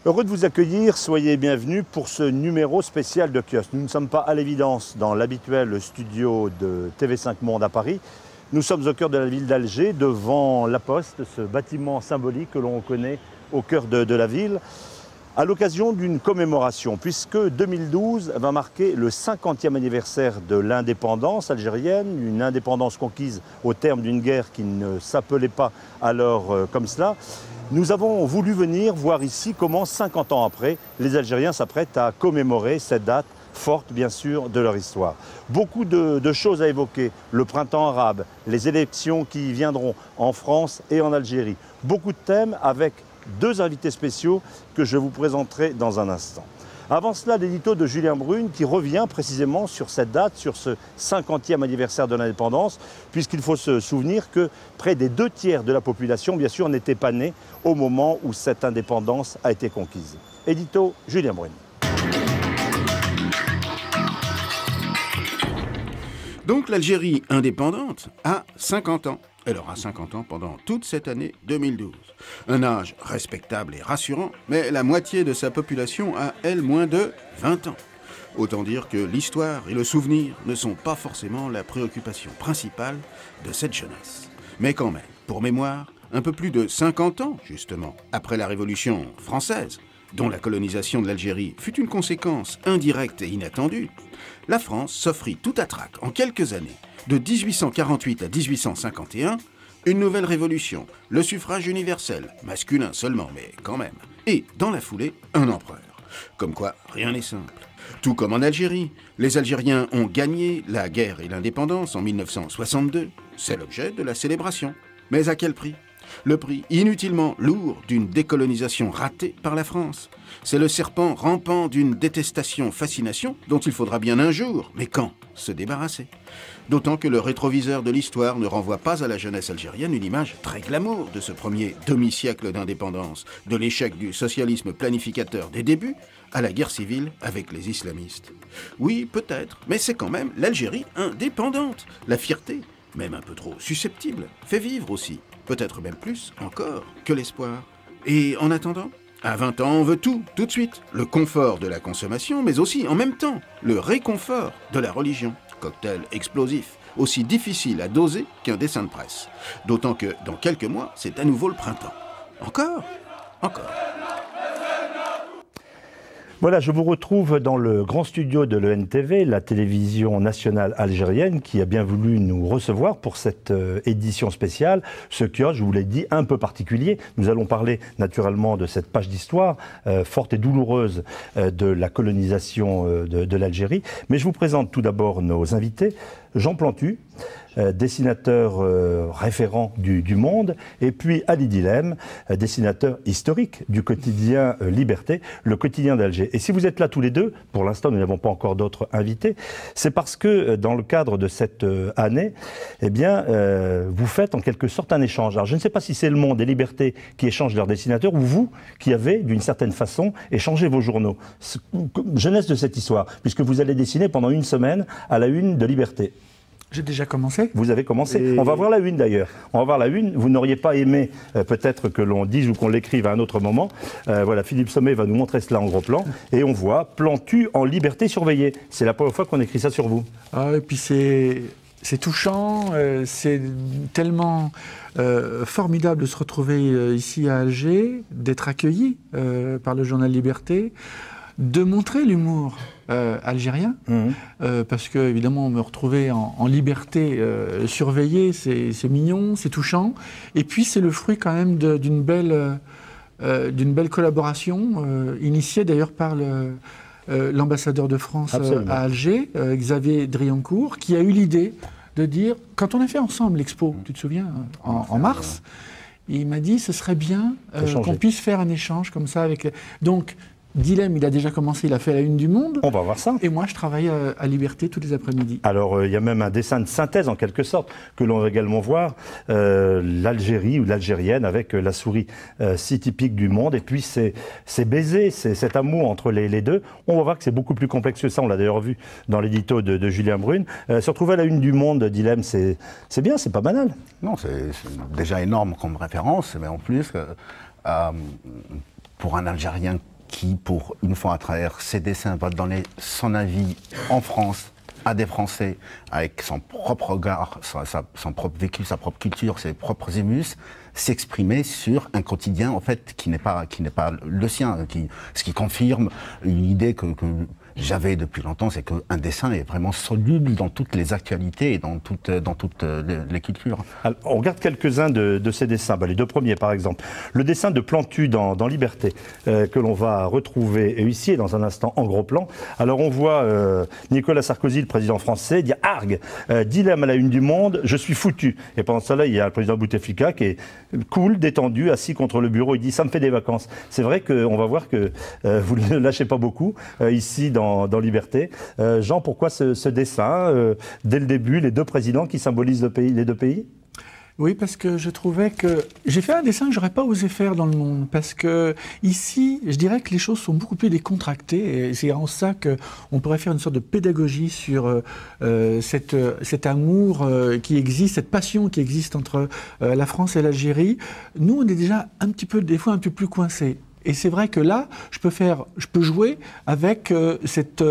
Heureux de vous accueillir, soyez bienvenus pour ce numéro spécial de Kiosque. Nous ne sommes pas à l'évidence dans l'habituel studio de TV5 Monde à Paris. Nous sommes au cœur de la ville d'Alger, devant la Poste, ce bâtiment symbolique que l'on connaît au cœur de la ville, à l'occasion d'une commémoration, puisque 2012 va marquer le 50e anniversaire de l'indépendance algérienne, une indépendance conquise au terme d'une guerre qui ne s'appelait pas alors comme cela. Nous avons voulu venir voir ici comment, 50 ans après, les Algériens s'apprêtent à commémorer cette date forte, bien sûr, de leur histoire. Beaucoup de choses à évoquer, le printemps arabe, les élections qui viendront en France et en Algérie. Beaucoup de thèmes avec deux invités spéciaux que je vous présenterai dans un instant. Avant cela, l'édito de Julien Brune qui revient précisément sur cette date, sur ce 50e anniversaire de l'indépendance, puisqu'il faut se souvenir que près des 2/3 de la population, bien sûr, n'était pas née au moment où cette indépendance a été conquise. Édito Julien Brune. Donc l'Algérie indépendante a 50 ans. Elle aura 50 ans pendant toute cette année 2012. Un âge respectable et rassurant, mais la moitié de sa population a, elle, moins de 20 ans. Autant dire que l'histoire et le souvenir ne sont pas forcément la préoccupation principale de cette jeunesse. Mais quand même, pour mémoire, un peu plus de 50 ans, justement, après la Révolution française, dont la colonisation de l'Algérie fut une conséquence indirecte et inattendue, la France s'offrit tout à trac en quelques années, de 1848 à 1851, une nouvelle révolution, le suffrage universel, masculin seulement, mais quand même, et, dans la foulée, un empereur. Comme quoi, rien n'est simple. Tout comme en Algérie, les Algériens ont gagné la guerre et l'indépendance en 1962. C'est l'objet de la célébration. Mais à quel prix ? Le prix inutilement lourd d'une décolonisation ratée par la France. C'est le serpent rampant d'une détestation-fascination dont il faudra bien un jour, mais quand, se débarrasser. D'autant que le rétroviseur de l'histoire ne renvoie pas à la jeunesse algérienne une image très glamour de ce premier demi-siècle d'indépendance, de l'échec du socialisme planificateur des débuts à la guerre civile avec les islamistes. Oui, peut-être, mais c'est quand même l'Algérie indépendante. La fierté, même un peu trop susceptible, fait vivre aussi. Peut-être même plus encore que l'espoir. Et en attendant, à 20 ans, on veut tout de suite. Le confort de la consommation, mais aussi, en même temps, le réconfort de la religion. Cocktail explosif, aussi difficile à doser qu'un dessin de presse. D'autant que, dans quelques mois, c'est à nouveau le printemps. Encore. Voilà, je vous retrouve dans le grand studio de l'ENTV, la télévision nationale algérienne, qui a bien voulu nous recevoir pour cette édition spéciale. Ce kiosque, je vous l'ai dit, un peu particulier. Nous allons parler naturellement de cette page d'histoire forte et douloureuse de la colonisation de l'Algérie. Mais je vous présente tout d'abord nos invités. Jean Plantu, dessinateur référent du Monde, et puis Ali Dilem, dessinateur historique du quotidien Liberté, le quotidien d'Alger. Et si vous êtes là tous les deux, pour l'instant nous n'avons pas encore d'autres invités, c'est parce que dans le cadre de cette année, eh bien, vous faites en quelque sorte un échange. Alors je ne sais pas si c'est le Monde et Liberté qui échangent leurs dessinateurs, ou vous qui avez, d'une certaine façon, échangé vos journaux. Jeunesse de cette histoire, puisque vous allez dessiner pendant une semaine à la une de Liberté. J'ai déjà commencé. Vous avez commencé. On va voir la une d'ailleurs. On va voir la une. Vous n'auriez pas aimé peut-être que l'on dise ou qu'on l'écrive à un autre moment. Voilà, Philippe Sommet va nous montrer cela en gros plan. Et on voit « Plantu en liberté surveillée ». C'est la première fois qu'on écrit ça sur vous. Ah, et puis c'est touchant, c'est tellement formidable de se retrouver ici à Alger, d'être accueilli par le journal Liberté, de montrer l'humour algérien, parce que évidemment me retrouver en liberté surveillée, c'est mignon, c'est touchant, et puis c'est le fruit quand même d'une belle collaboration, initiée d'ailleurs par l'ambassadeur de France à Alger, Xavier Driancourt, qui a eu l'idée de dire, quand on a fait ensemble l'expo, tu te souviens, en mars, il m'a dit ce serait bien qu'on puisse faire un échange comme ça avec... Donc, Dilem, il a déjà commencé, il a fait la une du Monde. On va voir ça. Et moi, je travaille à Liberté tous les après-midi. Alors, il y a même un dessin de synthèse, en quelque sorte, que l'on va également voir. L'Algérie ou l'Algérienne avec la souris si typique du Monde. Et puis, ces baisers, cet amour entre les deux. On va voir que c'est beaucoup plus complexe que ça. On l'a d'ailleurs vu dans l'édito de Julien Brune. Se retrouver à la une du Monde, Dilem, c'est bien, c'est pas banal. Non, c'est déjà énorme comme référence. Mais en plus, pour un Algérien qui, pour une fois à travers ses dessins, va donner son avis en France à des Français avec son propre regard, son propre vécu, sa propre culture, ses propres émus, s'exprimer sur un quotidien en fait qui n'est pas le sien, ce qui confirme une idée que j'avais depuis longtemps, c'est qu'un dessin est vraiment soluble dans toutes les actualités et dans toutes les cultures. Alors, on regarde quelques-uns de ces dessins. Les deux premiers, par exemple. Le dessin de Plantu dans Liberté, que l'on va retrouver ici et dans un instant en gros plan. Alors, on voit Nicolas Sarkozy, le président français, dire « Argue, dilemme à la une du Monde, je suis foutu ». Et pendant cela, il y a le président Bouteflika qui est cool, détendu, assis contre le bureau. Il dit « Ça me fait des vacances ». C'est vrai qu'on va voir que vous ne lâchez pas beaucoup ici dans Liberté. Jean, pourquoi ce dessin, dès le début, les deux présidents qui symbolisent les deux pays? Oui, parce que je trouvais que... J'ai fait un dessin que j'aurais pas osé faire dans Le Monde, parce que ici, je dirais que les choses sont beaucoup plus décontractées, et c'est en ça qu'on pourrait faire une sorte de pédagogie sur cet amour qui existe, cette passion qui existe entre la France et l'Algérie. Nous, on est déjà un petit peu, des fois, un peu plus coincés. Et c'est vrai que là, je peux jouer avec cette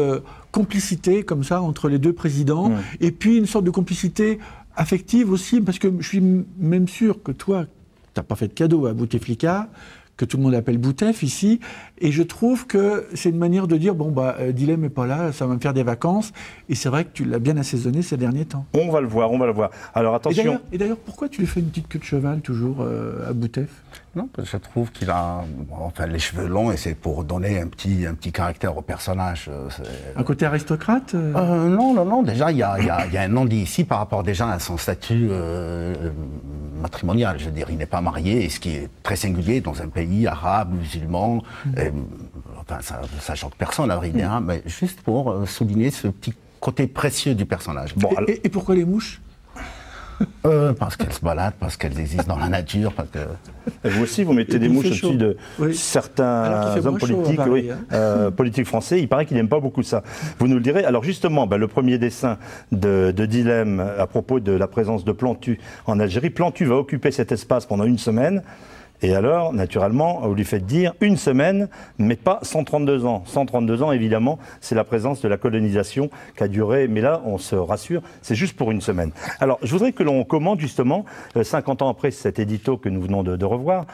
complicité comme ça entre les deux présidents, et puis une sorte de complicité affective aussi, parce que je suis même sûr que toi, tu n'as pas fait de cadeau à Bouteflika, que tout le monde appelle Boutef ici, et je trouve que c'est une manière de dire, bon, Dilem n'est pas là, ça va me faire des vacances, et c'est vrai que tu l'as bien assaisonné ces derniers temps. On va le voir, on va le voir. Alors attention... Et d'ailleurs, pourquoi tu lui fais une petite queue de cheval toujours à Boutef? Non, parce que je trouve qu'il a les cheveux longs et c'est pour donner un petit caractère au personnage. Un côté aristocrate Non, déjà il y a un non-dit ici par rapport déjà à son statut matrimonial. Je veux dire, il n'est pas marié, et ce qui est très singulier dans un pays arabe, musulman. Ça choque personne à vrai dire, hein, mais juste pour souligner ce petit côté précieux du personnage. Bon, et pourquoi les mouches? Parce qu'elles se baladent, parce qu'elles existent dans la nature, parce que... Et vous aussi, vous mettez des mouches au-dessus de certains hommes politiques, Paris, politiques français. Il paraît qu'il n'aime pas beaucoup ça. Vous nous le direz. Alors justement, le premier dessin de Dilem à propos de la présence de Plantu en Algérie. Plantu va occuper cet espace pendant une semaine. Et alors, naturellement, vous lui faites dire une semaine, mais pas 132 ans. 132 ans, évidemment, c'est la présence de la colonisation qui a duré, mais là, on se rassure, c'est juste pour une semaine. Alors, je voudrais que l'on commente justement, 50 ans après cet édito que nous venons de revoir,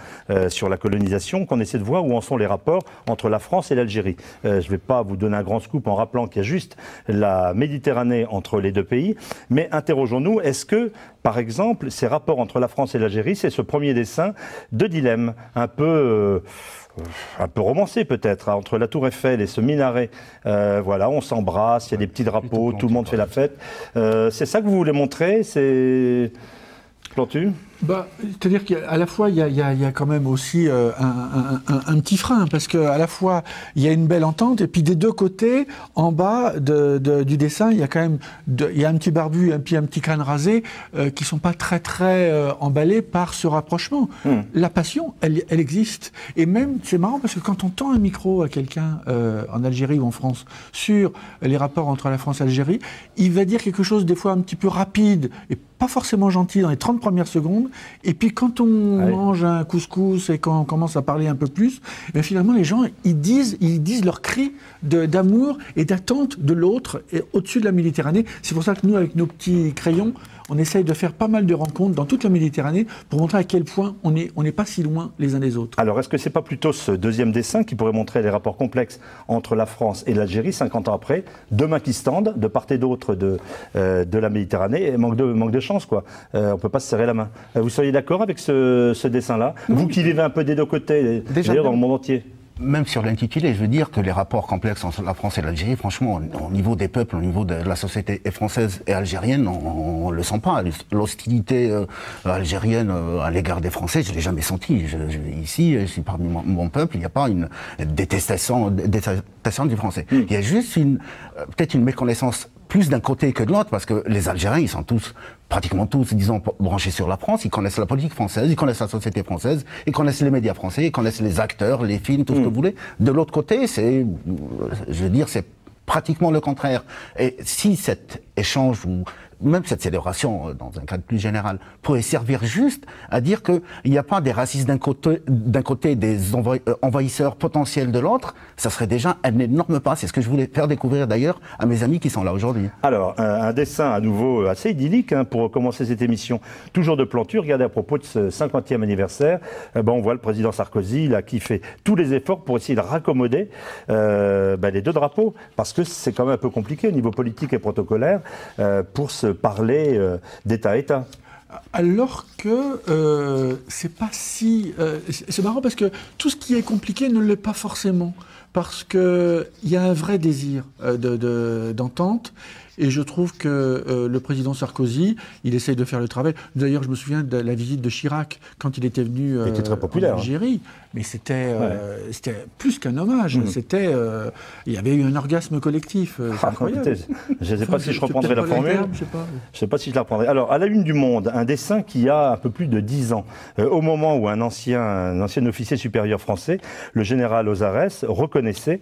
sur la colonisation, qu'on essaie de voir où en sont les rapports entre la France et l'Algérie. Je ne vais pas vous donner un grand scoop en rappelant qu'il y a juste la Méditerranée entre les deux pays, mais interrogeons-nous, est-ce que, par exemple, ces rapports entre la France et l'Algérie, c'est ce premier dessin de Dilem, un peu romancé peut-être, hein, entre la Tour Eiffel et ce minaret. Voilà, on s'embrasse, il y a des petits drapeaux, tout le monde fait la fête. C'est ça que vous voulez montrer? C'est Plantu? C'est-à-dire qu'à la fois, il y a quand même aussi un petit frein, parce qu'à la fois, il y a une belle entente, et puis des deux côtés, en bas du dessin, il y a quand même il y a un petit barbu et puis un petit crâne rasé qui ne sont pas très emballés par ce rapprochement. La passion, elle existe. Et même, c'est marrant, parce que quand on tend un micro à quelqu'un en Algérie ou en France sur les rapports entre la France et l'Algérie, il va dire quelque chose des fois un petit peu rapide et pas forcément gentil dans les 30 premières secondes. Et puis quand on mange un couscous et qu'on commence à parler un peu plus, finalement les gens ils disent leurs cris d'amour et d'attente de l'autre au-dessus de la Méditerranée. C'est pour ça que nous, avec nos petits crayons, on essaye de faire pas mal de rencontres dans toute la Méditerranée pour montrer à quel point on n'est pas si loin les uns des autres. Alors, est-ce que c'est pas plutôt ce deuxième dessin qui pourrait montrer les rapports complexes entre la France et l'Algérie 50 ans après, deux mains qui se tendent de part et d'autre de la Méditerranée, et manque de chance, quoi. On peut pas se serrer la main. Vous seriez d'accord avec ce dessin-là? Vous qui vivez un peu des deux côtés, d'ailleurs dans le monde entier. Même sur l'intitulé, je veux dire que les rapports complexes entre la France et l'Algérie, franchement, au niveau des peuples, au niveau de la société française et algérienne, on le sent pas. L'hostilité algérienne à l'égard des Français, je l'ai jamais senti. Ici, je suis parmi mon peuple, il n'y a pas une détestation du Français. Il y a juste peut-être une méconnaissance plus d'un côté que de l'autre, parce que les Algériens, ils sont pratiquement tous, disons, branchés sur la France, ils connaissent la politique française, ils connaissent la société française, ils connaissent les médias français, ils connaissent les acteurs, les films, tout ce que vous voulez. De l'autre côté, je veux dire, c'est pratiquement le contraire. Et si cette échange ou même cette célébration dans un cadre plus général pourrait servir juste à dire qu'il n'y a pas des racistes d'un côté, des envahisseurs potentiels de l'autre, ça serait déjà un énorme pas. C'est ce que je voulais faire découvrir d'ailleurs à mes amis qui sont là aujourd'hui. Alors, un dessin à nouveau assez idyllique pour commencer cette émission. Toujours de Plantu, regardez à propos de ce 50e anniversaire, on voit le président Sarkozy là, qui fait tous les efforts pour essayer de raccommoder les deux drapeaux, parce que c'est quand même un peu compliqué au niveau politique et protocolaire pour se parler d'État à État. Alors que c'est pas si... c'est marrant parce que tout ce qui est compliqué ne l'est pas forcément. Parce qu'il y a un vrai désir d'entente. Et je trouve que le président Sarkozy, il essaye de faire le travail. D'ailleurs, je me souviens de la visite de Chirac quand il était venu il était très populaire, en Algérie. Mais c'était plus qu'un hommage. Il y avait eu un orgasme collectif. C'est incroyable. Je ne sais pas si je reprendrai la formule. Je ne sais pas si je la reprendrai. Alors, à la une du Monde, un dessin qui a un peu plus de 10 ans. Au moment où un ancien officier supérieur français, le général Ozares, reconnaissait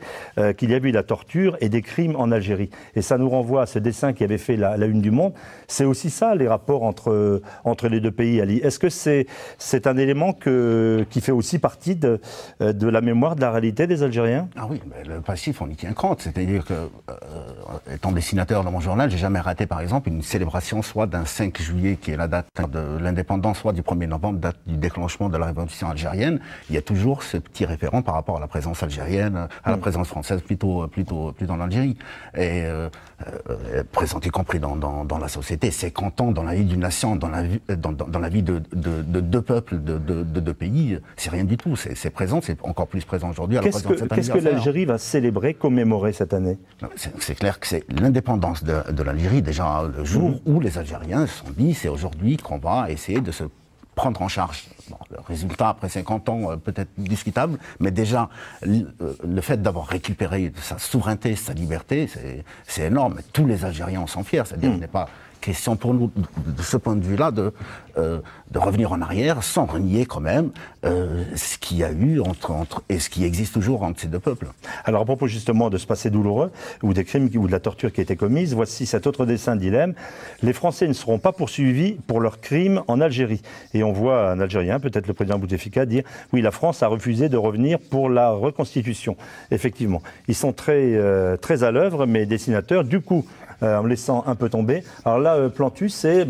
qu'il y avait eu la torture et des crimes en Algérie. Et ça nous renvoie à ce dessin qui avait fait la une du Monde. C'est aussi ça, les rapports entre les deux pays, Ali. Est-ce que c'est un élément qui fait aussi partie de la mémoire, de la réalité des Algériens? Ah oui, mais le passif, on y tient compte. C'est-à-dire que, étant dessinateur dans mon journal, j'ai jamais raté, par exemple, une célébration soit d'un 5 juillet, qui est la date de l'indépendance, soit du 1er novembre, date du déclenchement de la révolution algérienne. Il y a toujours ce petit référent par rapport à la présence algérienne, à la présence française plutôt en Algérie. Et présente y compris dans la société, 50 ans dans la vie d'une nation, dans la vie de deux peuples, de deux pays, c'est rien du tout. C'est présent, c'est encore plus présent aujourd'hui. Qu'est-ce que l'Algérie va célébrer, commémorer cette année? C'est clair que c'est l'indépendance de l'Algérie, déjà le jour où les Algériens se sont dit, c'est aujourd'hui qu'on va essayer de se prendre en charge. Bon, le résultat, après 50 ans, peut-être discutable, mais déjà, le fait d'avoir récupéré sa souveraineté, sa liberté, c'est énorme. Tous les Algériens en sont fiers. C'est-à-dire qu'il n'est pas question pour nous, de ce point de vue-là, de revenir en arrière, sans renier quand même ce qu'il y a eu et ce qui existe toujours entre ces deux peuples. Alors, à propos justement de ce passé douloureux, ou des crimes ou de la torture qui a été commise, voici cet autre dessin dilemme. Les Français ne seront pas poursuivis pour leurs crimes en Algérie. Et on voit un Algérien, peut-être le président Bouteflika, dire « Oui, la France a refusé de revenir pour la reconstitution ». Effectivement, ils sont très à l'œuvre, mes dessinateurs, du coup, en me laissant un peu tomber. Alors là, Plantu, c'est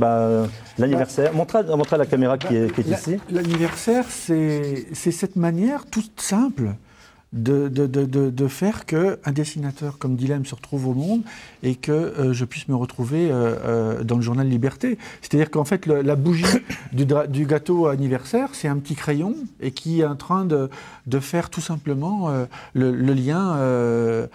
l'anniversaire. Montrez à la caméra qui est ici. L'anniversaire, c'est cette manière toute simple de faire qu'un dessinateur comme Dilem se retrouve au monde et que je puisse me retrouver dans le journal Liberté. C'est-à-dire qu'en fait, la bougie du gâteau anniversaire, c'est un petit crayon et qui est en train de faire tout simplement le lien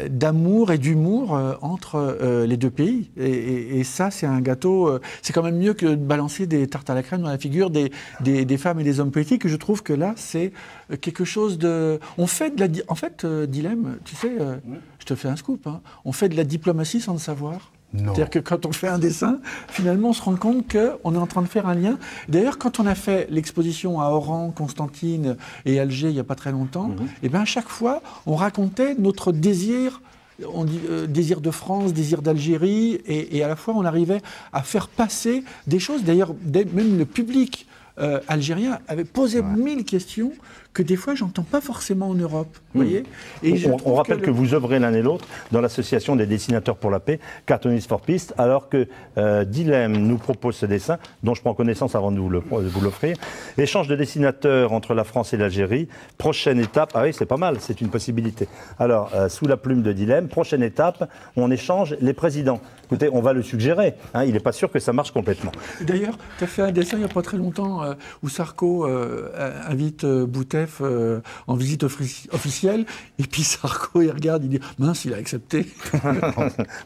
d'amour et d'humour entre les deux pays. Et ça, c'est un gâteau... c'est quand même mieux que de balancer des tartes à la crème dans la figure des femmes et des hommes politiques. Je trouve que là, c'est quelque chose de... En fait, Dilem, tu sais, je te fais un scoop, hein, on fait de la diplomatie sans le savoir. C'est-à-dire que quand on fait un dessin, finalement, on se rend compte qu'on est en train de faire un lien. D'ailleurs, quand on a fait l'exposition à Oran, Constantine et Alger il n'y a pas très longtemps, et bien à chaque fois, on racontait notre désir. On dit désir de France, désir d'Algérie, et à la fois on arrivait à faire passer des choses. D'ailleurs, même le public algérien avait posé 1000 questions que des fois j'entends pas forcément en Europe. Vous voyez. Et on rappelle que vous œuvrez l'un et l'autre dans l'association des dessinateurs pour la paix, Cartoonists for Peace, alors que Dilem nous propose ce dessin, dont je prends connaissance avant de vous l'offrir. Échange de dessinateurs entre la France et l'Algérie. Prochaine étape, ah oui, c'est pas mal, c'est une possibilité. Alors, sous la plume de Dilem, prochaine étape, on échange les présidents. Écoutez, on va le suggérer, hein, il n'est pas sûr que ça marche complètement. D'ailleurs, tu as fait un dessin il n'y a pas très longtemps où Sarko invite Boutef en visite officielle, et puis Sarko, il regarde, il dit « mince, il a accepté ».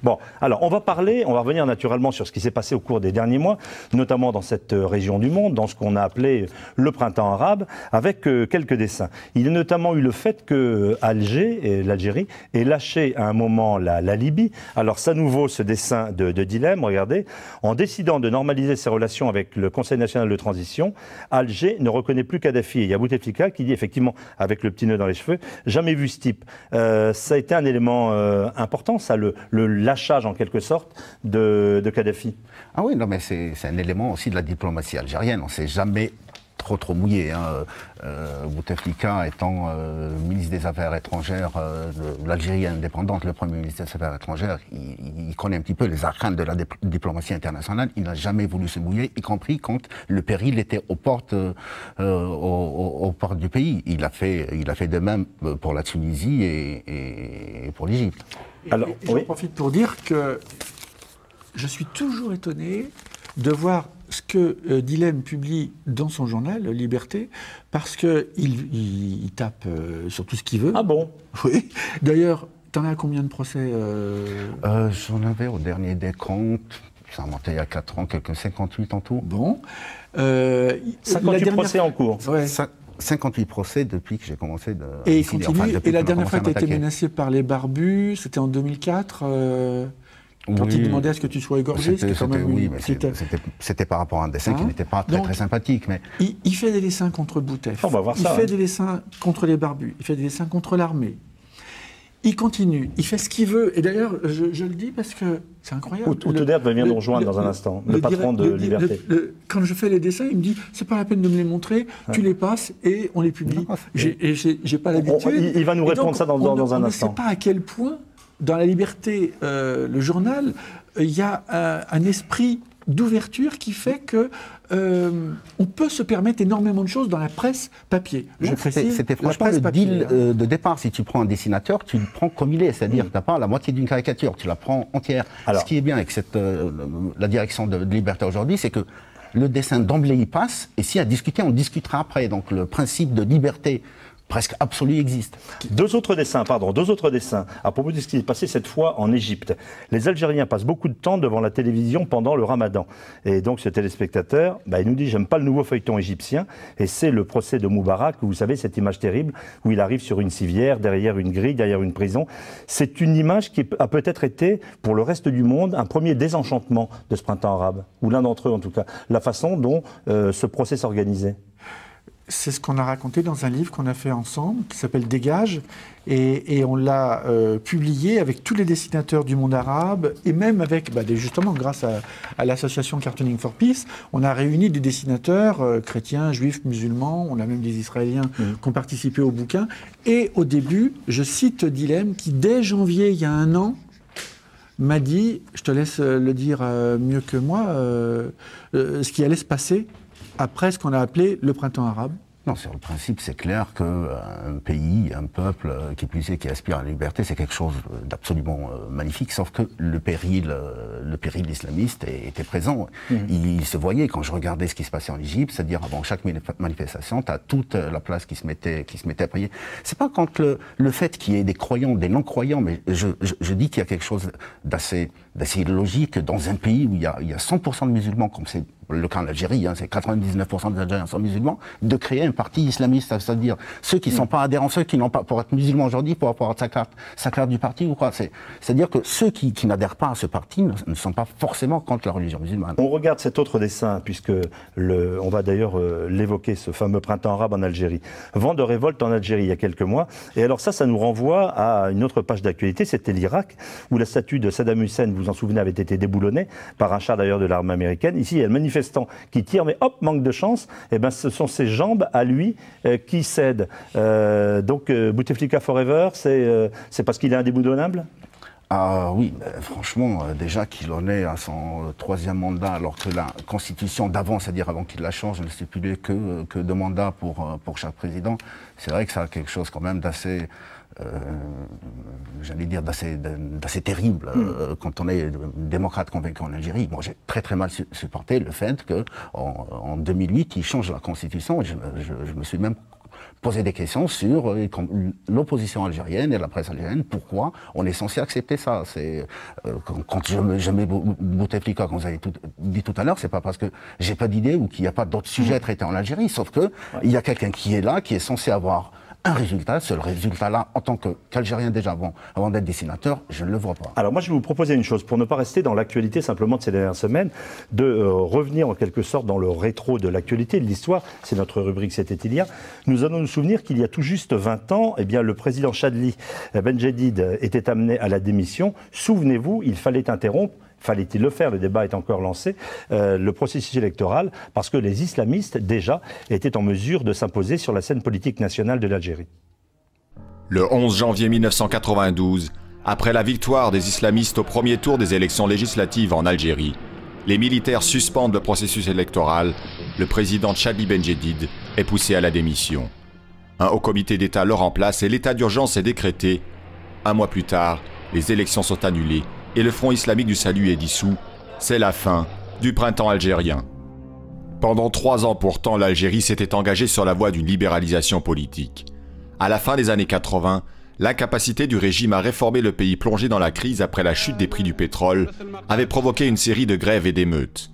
Bon, alors on va revenir naturellement sur ce qui s'est passé au cours des derniers mois, notamment dans cette région du monde, dans ce qu'on a appelé le printemps arabe, avec quelques dessins. Il y a notamment eu le fait que Alger et l'Algérie aient lâché à un moment la Libye. Alors ça nous vaut ce dessin de Dilem, regardez, en décidant de normaliser ses relations avec le Conseil national de transition, Alger ne reconnaît plus Kadhafi. Et il y a Bouteflika qui dit effectivement avec le petit nœud dans les cheveux. Jamais vu ce type. Ça a été un élément important, ça, le lâchage en quelque sorte de Kadhafi. Ah oui, non, mais c'est un élément aussi de la diplomatie algérienne. On ne s'est jamais trop mouillé. Bouteflika étant ministre des Affaires étrangères de l'Algérie indépendante, le premier ministre des Affaires étrangères, il connaît un petit peu les arcanes de la diplomatie internationale. Il n'a jamais voulu se mouiller, y compris quand le péril était aux portes du pays. Il a fait de même pour la Tunisie et pour l'Égypte. Alors, j'en profite pour dire que je suis toujours étonné de voir ce que Dilem publie dans son journal, Liberté, parce qu'il tape sur tout ce qu'il veut. Ah bon? Oui. D'ailleurs, t'en as combien de procès J'en avais au dernier décompte, ça remontait il y a 4 ans, quelques 58 en tout. Bon. 58 procès en cours. Ouais. 58 procès depuis que j'ai commencé de... Et il continue. Et la dernière fois, tu as été menacé par les barbus, c'était en 2004 quand il demandait à ce que tu sois égorgé, c'était par rapport à un dessin qui n'était pas très sympathique. Mais... Il fait des dessins contre Boutef, on va voir ça, fait des dessins contre les barbus, il fait des dessins contre l'armée. Il continue, il fait ce qu'il veut. Et d'ailleurs, je le dis parce que c'est incroyable. Outoudert va venir nous rejoindre dans un instant, le patron de Liberté. Quand je fais les dessins, il me dit, c'est pas la peine de me les montrer, tu les passes et on les publie. J'ai pas l'habitude. Il va nous répondre ça dans un instant. On ne sait pas à quel point, dans la Liberté, le journal, il y a un esprit d'ouverture qui fait que on peut se permettre énormément de choses dans la presse papier. C'était franchement le deal de départ. Si tu prends un dessinateur, tu le prends comme il est, c'est-à-dire que tu n'as pas la moitié d'une caricature, tu la prends entière. Alors, ce qui est bien avec la direction de Liberté aujourd'hui, c'est que le dessin d'emblée y passe, et si à discuter, on discutera après. Donc le principe de liberté presque absolu existe. Deux autres dessins. À propos de ce qui s'est passé cette fois en Égypte. Les Algériens passent beaucoup de temps devant la télévision pendant le Ramadan. Et donc ce téléspectateur, il nous dit, j'aime pas le nouveau feuilleton égyptien. Et c'est le procès de Moubarak, vous savez, cette image terrible, où il arrive sur une civière, derrière une grille, derrière une prison. C'est une image qui a peut-être été, pour le reste du monde, un premier désenchantement de ce printemps arabe. Ou l'un d'entre eux, en tout cas. La façon dont ce procès s'organisait. C'est ce qu'on a raconté dans un livre qu'on a fait ensemble, qui s'appelle Dégage, et on l'a publié avec tous les dessinateurs du monde arabe, et même avec, justement, grâce à l'association Cartooning for Peace, on a réuni des dessinateurs chrétiens, juifs, musulmans, on a même des Israéliens qui ont participé au bouquin, et au début, je cite Dilem, qui dès janvier, il y a 1 an, m'a dit, je te laisse le dire mieux que moi, ce qui allait se passer après ce qu'on a appelé le printemps arabe. Non, sur le principe, c'est clair qu'un pays, un peuple, qui plus est, qui aspire à la liberté, c'est quelque chose d'absolument magnifique, sauf que le péril islamiste était présent. Il se voyait quand je regardais ce qui se passait en Égypte, c'est-à-dire avant chaque manifestation, tu as toute la place qui se mettait à prier. C'est pas quand le fait qu'il y ait des croyants, des non-croyants, mais je dis qu'il y a quelque chose d'assez logique dans un pays où il y a 100% de musulmans, comme c'est le cas en Algérie, c'est 99% des Algériens sont musulmans, de créer un parti islamiste, c'est-à-dire ceux qui ne sont pas adhérents, ceux qui n'ont pas, pour être musulmans aujourd'hui, pour avoir sa carte du parti ou quoi. C'est-à-dire que ceux qui n'adhèrent pas à ce parti ne sont pas forcément contre la religion musulmane. On regarde cet autre dessin, puisque on va d'ailleurs l'évoquer, ce fameux printemps arabe en Algérie. Vent de révolte en Algérie il y a quelques mois. Et alors ça nous renvoie à une autre page d'actualité, c'était l'Irak, où la statue de Saddam Hussein, vous vous en souvenez, avait été déboulonnée par un char d'ailleurs de l'armée américaine. Ici, il y a le manifestant qui tire, mais hop, manque de chance, ce sont ses jambes à lui qui cèdent. Donc Bouteflika Forever, c'est parce qu'il est indéboulonnable ? Ah oui, franchement, déjà qu'il en est à son 3e mandat, alors que la constitution d'avant, c'est-à-dire avant qu'il la change, ne stipulait que 2 mandats pour chaque président, c'est vrai que ça a quelque chose quand même d'assez... j'allais dire d'assez terrible quand on est démocrate convaincu en Algérie. Moi, j'ai très mal supporté le fait qu'en 2008, il change la constitution. Et je me suis même posé des questions sur l'opposition algérienne et la presse algérienne. Pourquoi on est censé accepter ça? Quand je mets Bouteflika, comme vous avez dit tout à l'heure, c'est pas parce que j'ai pas d'idée ou qu'il n'y a pas d'autres sujets traités en Algérie, sauf que il y a quelqu'un qui est là, qui est censé avoir un résultat. Ce résultat-là, en tant qu'Algérien déjà avant d'être dessinateur, je ne le vois pas. Alors moi, je vais vous proposer une chose, pour ne pas rester dans l'actualité simplement de ces dernières semaines, de revenir en quelque sorte dans le rétro de l'actualité, de l'histoire. C'est notre rubrique C'était il y a. Nous allons nous souvenir qu'il y a tout juste 20 ans, eh bien, le président Chadli Benjedid était amené à la démission. Souvenez-vous, il fallait interrompre. Fallait-il le faire? Le débat est encore lancé. Le processus électoral, parce que les islamistes, déjà, étaient en mesure de s'imposer sur la scène politique nationale de l'Algérie. Le 11 janvier 1992, après la victoire des islamistes au premier tour des élections législatives en Algérie, les militaires suspendent le processus électoral. Le président Chadli Benjedid est poussé à la démission. Un haut comité d'État le remplace et l'état d'urgence est décrété. Un mois plus tard, les élections sont annulées et le Front islamique du salut est dissous. C'est la fin du printemps algérien. Pendant 3 ans pourtant, l'Algérie s'était engagée sur la voie d'une libéralisation politique. À la fin des années 80, l'incapacité du régime à réformer le pays plongé dans la crise après la chute des prix du pétrole avait provoqué une série de grèves et d'émeutes.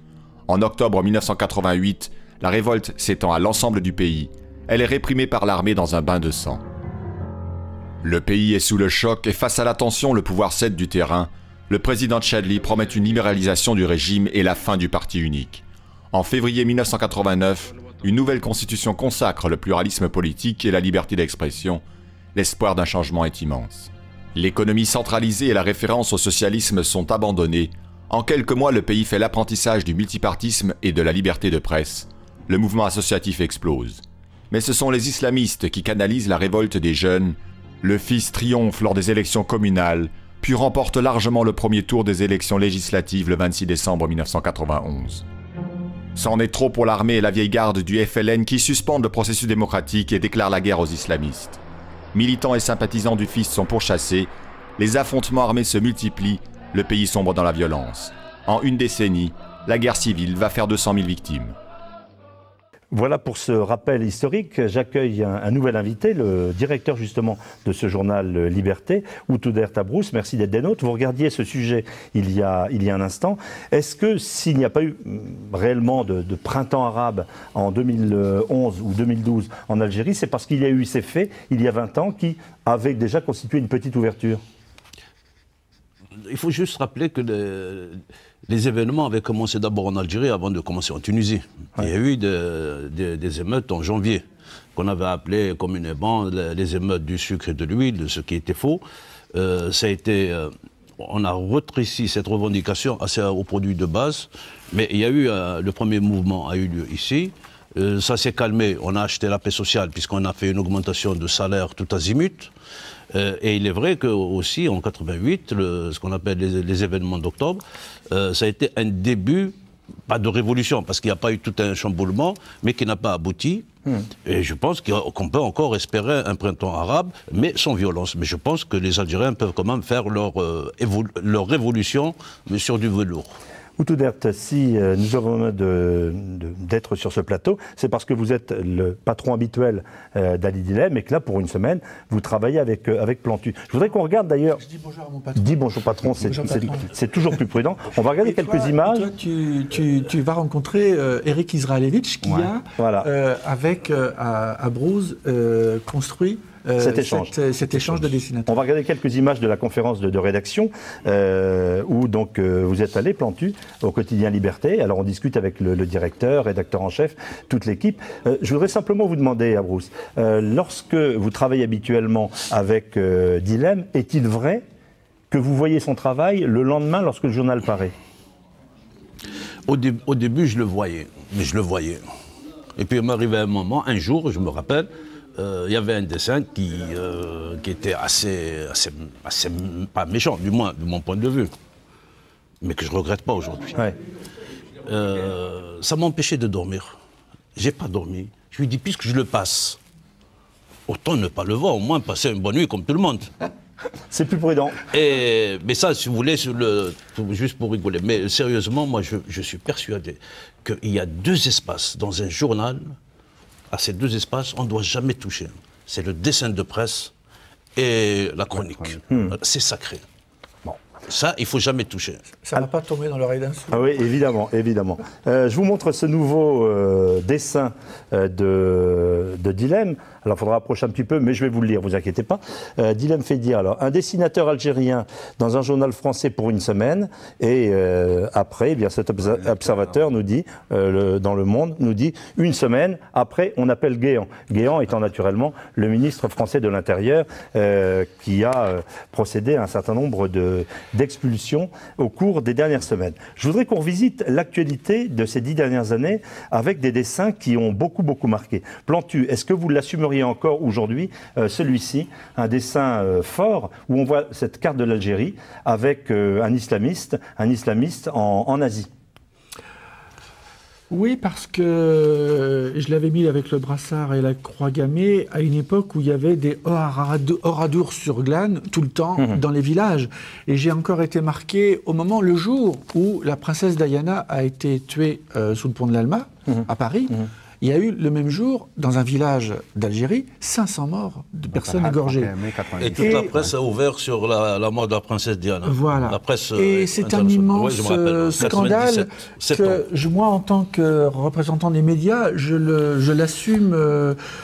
En octobre 1988, la révolte s'étend à l'ensemble du pays. Elle est réprimée par l'armée dans un bain de sang. Le pays est sous le choc et face à la tension, le pouvoir cède du terrain. Le président Chadli promet une libéralisation du régime et la fin du parti unique. En février 1989, une nouvelle constitution consacre le pluralisme politique et la liberté d'expression. L'espoir d'un changement est immense. L'économie centralisée et la référence au socialisme sont abandonnées. En quelques mois, le pays fait l'apprentissage du multipartisme et de la liberté de presse. Le mouvement associatif explose. Mais ce sont les islamistes qui canalisent la révolte des jeunes. Le fils triomphe lors des élections communales, puis remporte largement le premier tour des élections législatives le 26 décembre 1991. C'en est trop pour l'armée et la vieille garde du FLN qui suspendent le processus démocratique et déclarent la guerre aux islamistes. Militants et sympathisants du fils sont pourchassés, les affrontements armés se multiplient, le pays sombre dans la violence. En une décennie, la guerre civile va faire 200 000 victimes. Voilà pour ce rappel historique. J'accueille un nouvel invité, le directeur justement de ce journal Liberté, Outoudert Tabrous. Merci d'être des nôtres. Vous regardiez ce sujet il y a un instant. Est-ce que s'il n'y a pas eu réellement de printemps arabe en 2011 ou 2012 en Algérie, c'est parce qu'il y a eu ces faits il y a 20 ans qui avaient déjà constitué une petite ouverture? Il faut juste rappeler que les événements avaient commencé d'abord en Algérie avant de commencer en Tunisie. Ouais. Il y a eu des émeutes en janvier, qu'on avait appelées communément les émeutes du sucre et de l'huile, ce qui était faux. On a retréci cette revendication aux produits de base, mais il y a eu le premier mouvement a eu lieu ici. Ça s'est calmé, on a acheté la paix sociale puisqu'on a fait une augmentation de salaire tout azimut. Et il est vrai que aussi en 88, ce qu'on appelle les événements d'octobre, ça a été un début, pas de révolution, parce qu'il n'y a pas eu tout un chamboulement, mais qui n'a pas abouti. Et je pense qu'on peut encore espérer un printemps arabe, mais sans violence. Mais je pense que les Algériens peuvent quand même faire leur révolution, mais sur du velours. Outoudert, si nous avons l'honneur d'être sur ce plateau, c'est parce que vous êtes le patron habituel d'Ali Dilem et que là, pour une semaine, vous travaillez avec Plantu. Je voudrais qu'on regarde d'ailleurs... Je dis bonjour à mon patron. Dis bonjour patron, c'est toujours plus prudent. On va regarder quelques images. Toi, tu vas rencontrer Eric Israelevich qui avec Abrouz, construit... cet échange de dessinateurs. On va regarder quelques images de la conférence de rédaction où donc vous êtes allé, Plantu, au quotidien Liberté. Alors on discute avec le directeur, rédacteur en chef, toute l'équipe. Je voudrais simplement vous demander, Abrouz, lorsque vous travaillez habituellement avec Dilem, est-il vrai que vous voyez son travail le lendemain lorsque le journal paraît? Au début, je le voyais, mais je le voyais. Et puis il m'arrivait un moment, un jour, je me rappelle, il y avait un dessin qui était assez pas méchant, du moins de mon point de vue, mais que je ne regrette pas aujourd'hui. Ouais. Ça m'a empêché de dormir. J'ai pas dormi. Je lui ai dit, puisque je le passe, autant ne pas le voir, au moins passer une bonne nuit comme tout le monde. C'est plus prudent. Mais ça, si vous voulez, juste pour rigoler. Mais sérieusement, moi, je suis persuadé qu'il y a 2 espaces dans un journal. À ces 2 espaces, on ne doit jamais toucher. C'est le dessin de presse et la chronique. C'est sacré. Bon. Ça, il ne faut jamais toucher. Ça ne va pas tomber dans l'oreille d'un sourd. Ah oui, évidemment, évidemment. Je vous montre ce nouveau dessin de Dilem. Alors il faudra approcher un petit peu, mais je vais vous le lire, vous inquiétez pas. Dilem Fedi, alors, un dessinateur algérien dans un journal français pour une semaine, et après, eh bien, cet observateur nous dit, dans Le Monde, nous dit, une semaine, après, on appelle Guéant. Guéant étant naturellement le ministre français de l'Intérieur, qui a procédé à un certain nombre d'expulsions au cours des dernières semaines. Je voudrais qu'on revisite l'actualité de ces 10 dernières années avec des dessins qui ont beaucoup marqué. Plantu, est-ce que vous l'assumeriez encore aujourd'hui, celui-ci, un dessin fort où on voit cette carte de l'Algérie avec un islamiste en Asie? Oui, parce que je l'avais mis avec le brassard et la croix gammée à une époque où il y avait des oradours sur glane tout le temps dans les villages. Et j'ai encore été marqué au moment, le jour où la princesse Diana a été tuée sous le pont de l'Alma, à Paris. Il y a eu le même jour, dans un village d'Algérie, 500 morts de personnes égorgées. Et toute la presse a ouvert sur la mort de la princesse Diana. Voilà. La presse, et c'est un immense scandale que moi, en tant que représentant des médias, je l'assume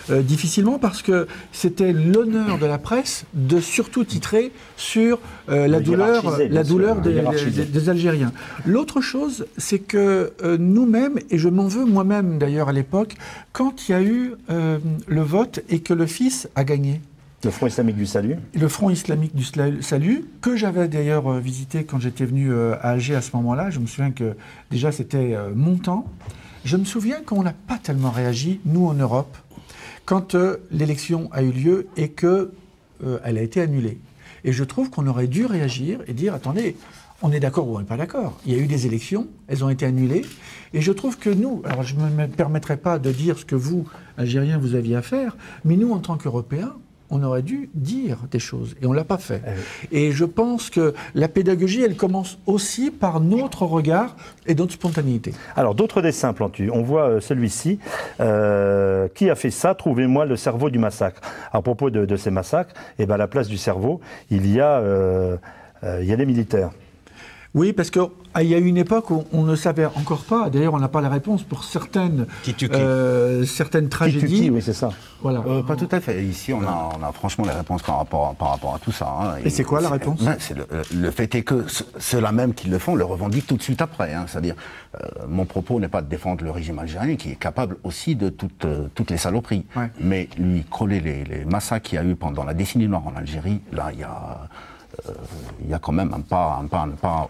difficilement parce que c'était l'honneur de la presse de surtout titrer sur la douleur des Algériens. L'autre chose, c'est que nous-mêmes, et je m'en veux moi-même d'ailleurs à l'époque, quand il y a eu le vote et que le fils a gagné. Le Front islamique du salut. Le Front islamique du salut, que j'avais d'ailleurs visité quand j'étais venu à Alger à ce moment-là. Je me souviens que déjà c'était mon temps. Je me souviens qu'on n'a pas tellement réagi, nous en Europe, quand l'élection a eu lieu et qu'elle a été annulée. Et je trouve qu'on aurait dû réagir et dire, attendez, on est d'accord ou on n'est pas d'accord. Il y a eu des élections, elles ont été annulées. Et je trouve que nous, alors je ne me permettrai pas de dire ce que vous, Algériens, vous aviez à faire, mais nous, en tant qu'Européens, on aurait dû dire des choses. Et on ne l'a pas fait. Et je pense que la pédagogie, elle commence aussi par notre regard et notre spontanéité. Alors, d'autres dessins, Plantu. On voit celui-ci. Qui a fait ça? Trouvez-moi le cerveau du massacre. À propos de ces massacres, eh ben, à la place du cerveau, il y a des militaires. Oui, parce qu'il y a eu une époque où on ne savait encore pas, d'ailleurs on n'a pas la réponse pour certaines tragédies. Qui, oui, c'est ça. Voilà. Pas tout à fait. Ici, on a franchement les réponses par rapport à tout ça. Hein. Et c'est quoi la réponse? Le fait est que ceux-là même qui le font le revendiquent tout de suite après. Hein. C'est-à-dire, mon propos n'est pas de défendre le régime algérien, qui est capable aussi de toutes les saloperies. Ouais. Mais lui coller les massacres qu'il y a eu pendant la décennie noire en Algérie, là, il y a quand même un pas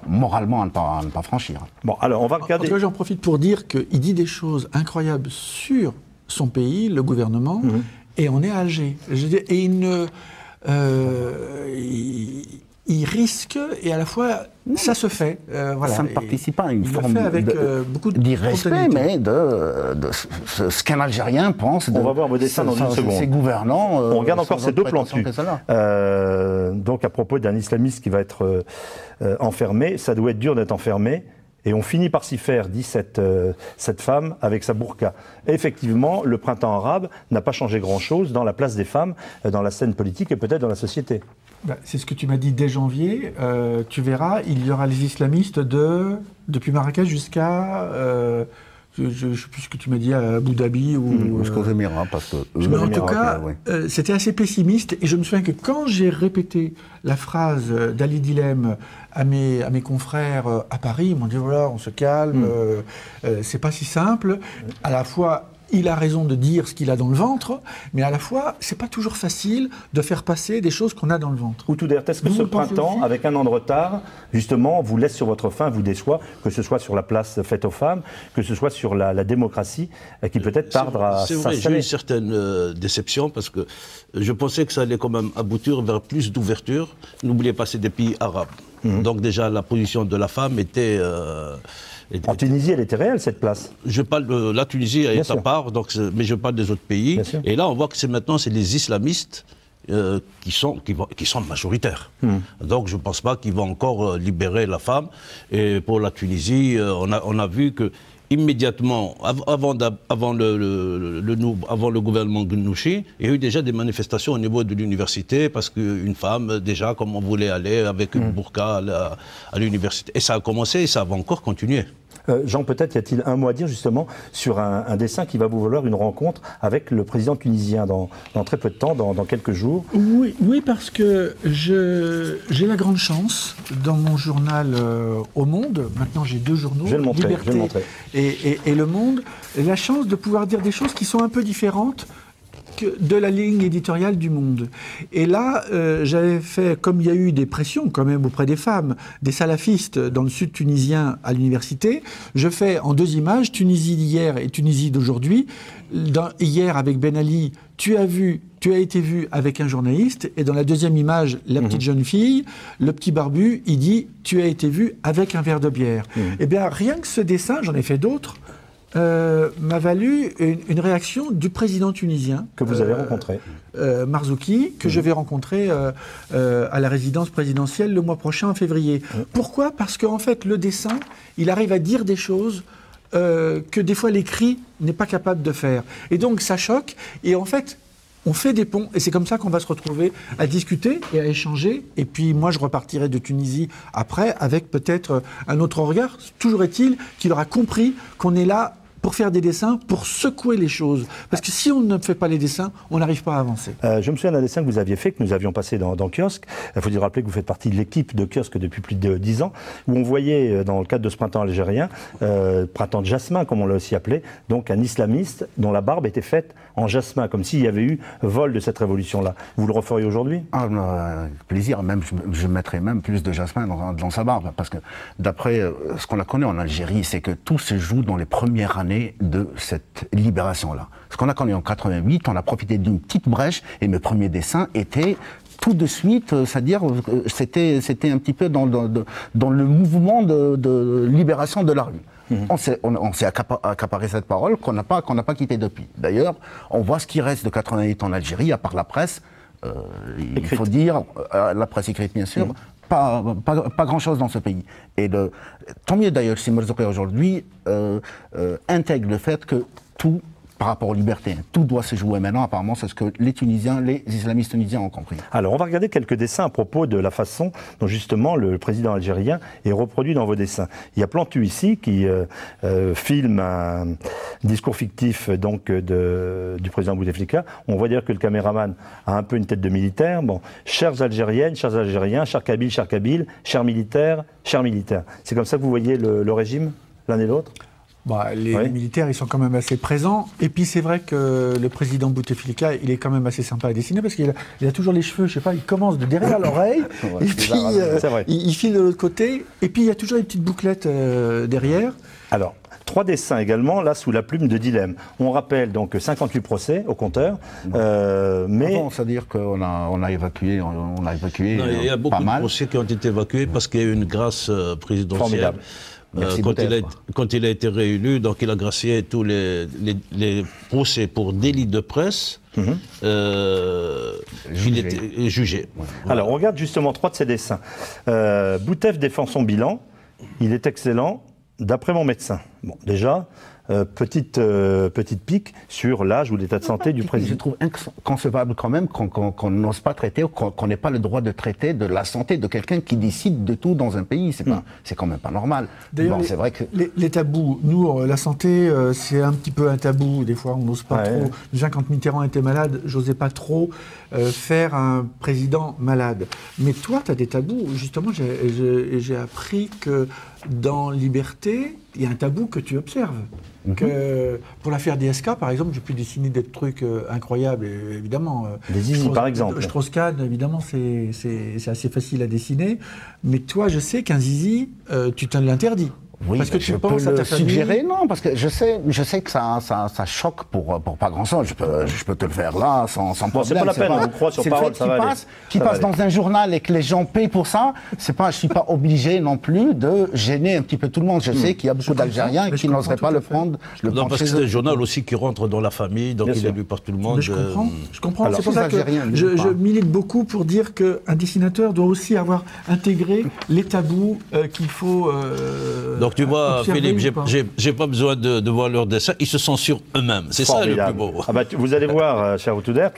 moralement à ne pas franchir. Bon, alors on va regarder. En tout cas, j'en profite pour dire qu'il dit des choses incroyables sur son pays, le gouvernement, et on est à Alger. Et il risque, et à la fois, ça se fait. Voilà. Ça ne participe pas à une forme beaucoup d'irrespect, mais de ce qu'un Algérien pense. On va voir vos dessins dans une seconde. Ses gouvernants. On regarde encore ces deux Plantus. Donc à propos d'un islamiste qui va être enfermé, ça doit être dur d'être enfermé. Et on finit par s'y faire, dit cette femme avec sa burqa. Et effectivement, le printemps arabe n'a pas changé grand-chose dans la place des femmes, dans la scène politique et peut-être dans la société. C'est ce que tu m'as dit dès janvier. Tu verras, il y aura les islamistes depuis Marrakech jusqu'à... je ne sais plus ce que tu m'as dit, à Abu Dhabi ou... Jusqu'aux Émirats, parce que... Mais en tout cas, c'était assez pessimiste. Et je me souviens que quand j'ai répété la phrase d'Ali Dilem à mes confrères à Paris, ils m'ont dit, voilà, on se calme, c'est pas si simple. À la fois... Il a raison de dire ce qu'il a dans le ventre, mais à la fois, c'est pas toujours facile de faire passer des choses qu'on a dans le ventre. Outoudert, est-ce que ce printemps, avec un an de retard, justement, vous laisse sur votre faim, vous déçoit, que ce soit sur la place faite aux femmes, que ce soit sur la démocratie, qui peut-être tarde à s'installer? C'est vrai, j'ai eu une certaine déception, parce que je pensais que ça allait quand même aboutir vers plus d'ouverture. N'oubliez pas, c'est des pays arabes. Donc déjà, la position de la femme était... En Tunisie, elle était réelle, cette place. Je parle de la Tunisie, elle est à part, mais je parle des autres pays. Et là, on voit que maintenant, c'est les islamistes qui sont majoritaires. Donc, je ne pense pas qu'ils vont encore libérer la femme. Et pour la Tunisie, on a vu que immédiatement, avant le gouvernement Ghannouchi, il y a eu déjà des manifestations au niveau de l'université parce qu'une femme, déjà, comme on voulait aller avec une burqa à l'université. Et ça a commencé et ça va encore continuer. Jean, peut-être y a-t-il un mot à dire justement sur un dessin qui va vous valoir une rencontre avec le président tunisien dans très peu de temps, dans quelques jours. Oui, parce que j'ai la grande chance dans mon journal Au Monde, maintenant j'ai 2 journaux, Liberté et Le Monde, la chance de pouvoir dire des choses qui sont un peu différentes de la ligne éditoriale du Monde. Et là, j'avais fait, comme il y a eu des pressions quand même auprès des femmes, des salafistes dans le sud tunisien à l'université, je fais en 2 images, Tunisie d'hier et Tunisie d'aujourd'hui. Hier avec Ben Ali, tu as été vu avec un journaliste, et dans la 2e image, la petite jeune fille, le petit barbu, il dit, tu as été vu avec un verre de bière. Eh bien, rien que ce dessin, j'en ai fait d'autres, m'a valu une réaction du président tunisien. Que vous avez rencontré. Marzouki, que je vais rencontrer à la résidence présidentielle le mois prochain, en février. Pourquoi ? Parce qu'en fait, le dessin, il arrive à dire des choses que des fois l'écrit n'est pas capable de faire. Et donc, ça choque. Et en fait, on fait des ponts, et c'est comme ça qu'on va se retrouver à discuter et à échanger. Et puis moi, je repartirai de Tunisie après, avec peut-être un autre regard. Toujours est-il qu'il aura compris qu'on est là pour faire des dessins, pour secouer les choses. Parce que si on ne fait pas les dessins, on n'arrive pas à avancer. Je me souviens d'un dessin que vous aviez fait, que nous avions passé dans Kiosque. Il faut dire rappeler que vous faites partie de l'équipe de Kiosque depuis plus de 10 ans, où on voyait, dans le cadre de ce printemps algérien, printemps de jasmin, comme on l'a aussi appelé, donc un islamiste dont la barbe était faite en jasmin, comme s'il y avait eu vol de cette révolution-là. Vous le referiez aujourd'hui ? Plaisir, même je mettrais même plus de jasmin dans sa barbe, parce que d'après ce qu'on a connu en Algérie, c'est que tout se joue dans les premières années de cette libération-là. Ce qu'on a connu en 88, on a profité d'une petite brèche, et mes premiers dessins étaient tout de suite, c'est-à-dire c'était un petit peu dans le mouvement de libération de la rue. On s'est accaparé cette parole qu'on n'a pas quittée depuis. D'ailleurs, on voit ce qui reste de 88 en Algérie, à part la presse, il faut dire, la presse écrite bien sûr, pas grand-chose dans ce pays. Et tant mieux d'ailleurs si Marzouki aujourd'hui intègre le fait que tout, par rapport aux libertés, tout doit se jouer maintenant. Apparemment, c'est ce que les islamistes tunisiens ont compris. Alors, on va regarder quelques dessins à propos de la façon dont justement le président algérien est reproduit dans vos dessins. Il y a Plantu ici qui filme un discours fictif donc du président Bouteflika. On voit dire que le caméraman a un peu une tête de militaire. Bon, chères Algériennes, chers Algériens, chers Kabyles, chers militaires. C'est comme ça que vous voyez le régime, l'un et l'autre ? Les militaires, ils sont quand même assez présents. Et puis, c'est vrai que le président Bouteflika, il est quand même assez sympa à dessiner parce qu'il a toujours les cheveux, je sais pas, il commence de derrière l'oreille, et puis il file de l'autre côté. Et puis, il y a toujours une petite bouclette derrière. Alors, 3 dessins également, là, sous la plume de Dilemme. On rappelle donc 58 procès au compteur, mais... c'est-à-dire qu'on a évacué, il y a beaucoup de procès qui ont été évacués parce qu'il y a eu une grâce présidentielle. Formidable. Quand il a été réélu, donc il a gracié tous les procès pour délit de presse. Il était jugé. Voilà. Alors, on regarde justement 3 de ces dessins. Boutef défend son bilan. Il est excellent, d'après mon médecin. Bon, déjà, petite pique sur l'âge ou l'état de santé du président. Je trouve inconcevable quand même qu'on n'ose pas traiter, qu'on n'ait pas le droit de traiter de la santé de quelqu'un qui décide de tout dans un pays. C'est quand même pas normal. D'ailleurs, c'est vrai que... les tabous, nous, la santé, c'est un petit peu un tabou. Des fois, on n'ose pas trop. Déjà, quand Mitterrand était malade, j'osais pas trop faire un président malade. Mais toi, tu as des tabous. Justement, j'ai appris que dans Liberté, il y a un tabou que tu observes. Que pour l'affaire DSK, par exemple, j'ai pu dessiner des trucs incroyables, évidemment. Des zizi, par exemple. Strauss-Kahn, évidemment, c'est assez facile à dessiner. Mais toi, je sais qu'un zizi, tu te l'interdis. Oui, parce que tu penses peux à ta le suggérer, famille. non, parce que je sais que ça choque pour pas grand-chose. Je peux te le faire là, sans problème. C'est pas la peine, on croit sur parole, ça va aller. Qui passe dans un journal et que les gens payent pour ça, je suis pas obligé non plus de gêner un petit peu tout le monde. Je sais qu'il y a beaucoup d'Algériens qui n'oseraient pas le prendre. Non, parce que c'est un journal aussi qui rentre dans la famille, donc il est lu par tout le monde. Mais je comprends. C'est pour ça que je milite beaucoup pour dire qu'un dessinateur doit aussi avoir intégré les tabous qu'il faut... Donc tu vois, observer Philippe, j'ai pas besoin de voir leurs dessins, ils se censurent eux-mêmes. C'est ça le plus beau. Ah bah, vous allez voir, cher Autodert,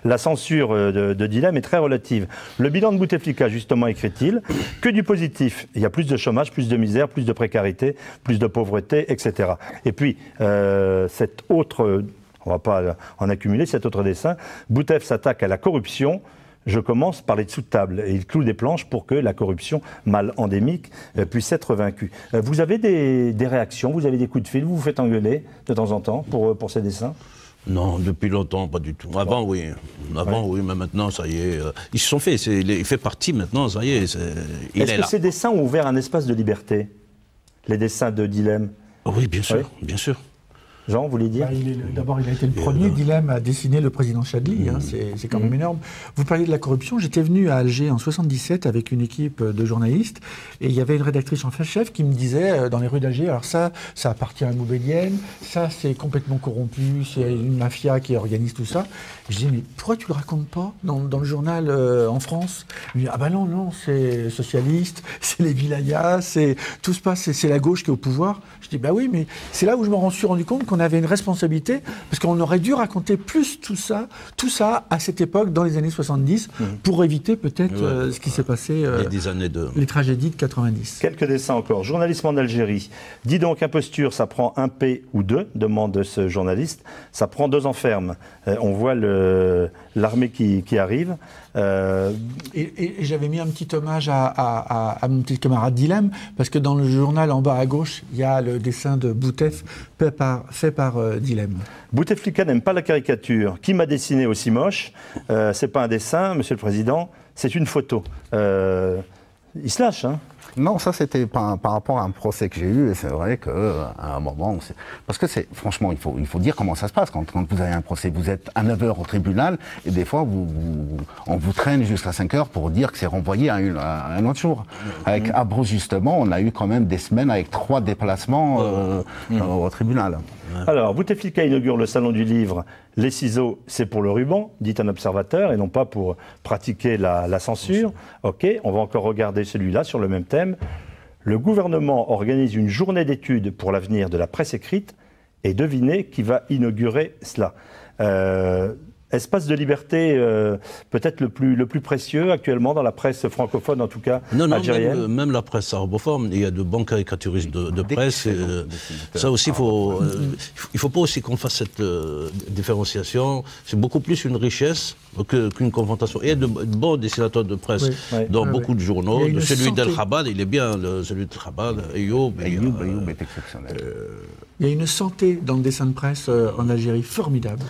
la censure de Dilem est très relative. Le bilan de Bouteflika, justement, écrit-il, que du positif. Il y a plus de chômage, plus de misère, plus de précarité, plus de pauvreté, etc. Et puis, cette autre, on ne va pas en accumuler, cet autre dessin, Boutef s'attaque à la corruption. Je commence par les dessous de table et il cloue des planches pour que la corruption, mal endémique, puisse être vaincue. Vous avez des réactions, vous avez des coups de fil, vous vous faites engueuler de temps en temps pour ces dessins? Non, depuis longtemps, pas du tout. Avant, oui. Avant, oui, mais maintenant, ça y est. Ils se sont faits. Il fait partie maintenant, ça y est. Il est là. Est-ce que ces dessins ont ouvert un espace de liberté? Les dessins de Dilem? Oui, bien sûr, bien sûr. Jean, vous voulez dire? D'abord, il a été le premier, Dilem, à dessiner le président Chadli. C'est quand même énorme. Vous parliez de la corruption. J'étais venu à Alger en 77 avec une équipe de journalistes. Et il y avait une rédactrice en chef qui me disait, dans les rues d'Alger, alors ça appartient à Moubedienne, ça, c'est complètement corrompu, c'est une mafia qui organise tout ça. Je dis, mais pourquoi tu le racontes pas dans le journal en France? Il me dit, ah ben non, c'est socialiste, c'est les wilayas, tout se passe, c'est la gauche qui est au pouvoir. Je dis, bah oui, mais c'est là où je me suis rendu compte qu'on avait une responsabilité, parce qu'on aurait dû raconter plus tout ça à cette époque, dans les années 70, pour éviter peut-être ce qui s'est passé, les tragédies de 90. Quelques dessins encore. Journalisme en Algérie. Dis donc, imposture, ça prend un P ou deux, demande ce journaliste. Ça prend 2 ans ferme. On voit l'armée qui arrive. Et j'avais mis un petit hommage à mon petit camarade Dilem, parce que dans le journal en bas à gauche, il y a le dessin de Boutef fait par Dilem. Bouteflika n'aime pas la caricature. Qui m'a dessiné aussi moche? C'est pas un dessin, Monsieur le Président, c'est une photo. Il se lâche, hein? Non, ça c'était par rapport à un procès que j'ai eu, et c'est vrai qu'à un moment, parce que franchement, il faut dire comment ça se passe quand vous avez un procès. Vous êtes à 9 h au tribunal, et des fois, on vous traîne jusqu'à 5 h pour dire que c'est renvoyé à un autre jour. Avec Abro, justement, on a eu quand même des semaines avec 3 déplacements au tribunal. Alors, Bouteflika inaugure le salon du livre. Les ciseaux, c'est pour le ruban, dit un observateur, et non pas pour pratiquer la censure. Ok, on va encore regarder celui-là sur le même thème. Le gouvernement organise une journée d'études pour l'avenir de la presse écrite, et devinez qui va inaugurer cela. Espace de liberté peut-être le plus précieux actuellement dans la presse francophone, en tout cas algérienne. Même la presse arabophone, il y a de bons caricaturistes de presse. Ça aussi, il ne faut pas aussi qu'on fasse cette différenciation. C'est beaucoup plus une richesse qu'une confrontation. Il y a de bons dessinateurs de presse dans beaucoup de journaux. Celui d'El Khabad, il est bien, celui d'El Khabad, Ayoub est exceptionnel. Il y a une santé dans le dessin de presse en Algérie formidable.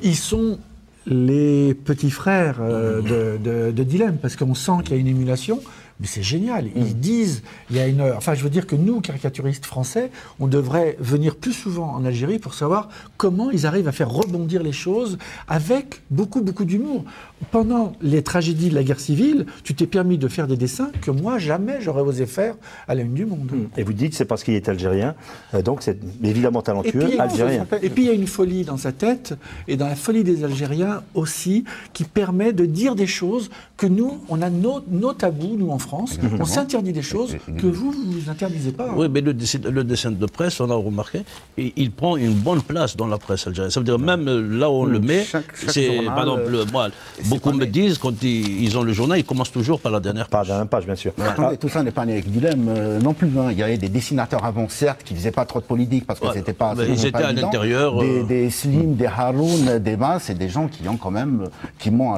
Ils sont les petits frères de Dilem, parce qu'on sent qu'il y a une émulation, mais c'est génial. Ils disent, il y a enfin je veux dire que nous, caricaturistes français, on devrait venir plus souvent en Algérie pour savoir comment ils arrivent à faire rebondir les choses avec beaucoup d'humour. Pendant les tragédies de la guerre civile, tu t'es permis de faire des dessins que moi, jamais j'aurais osé faire à la une du Monde. Et vous dites que c'est parce qu'il est algérien, donc c'est évidemment talentueux, algérien. Et puis il y a une folie dans sa tête, et dans la folie des Algériens aussi, qui permet de dire des choses que nous, on a nos tabous, nous en France, on s'interdit des choses que vous interdisez pas. Oui, mais le dessin de presse, on a remarqué, il prend une bonne place dans la presse algérienne. Ça veut dire même là où on le met, c'est par exemple, moi, beaucoup me disent, quand ils ont le journal, ils commencent toujours par la dernière page. Par la dernière page, bien sûr. Attendez, tout ça n'est pas né avec Dilem non plus. Il y avait des dessinateurs avant, certes, qui ne faisaient pas trop de politique, parce que c'était pas... Ils étaient à l'intérieur. Des Slim, des Haroun, des Mas, c'est des gens qui ont quand même, qui m'ont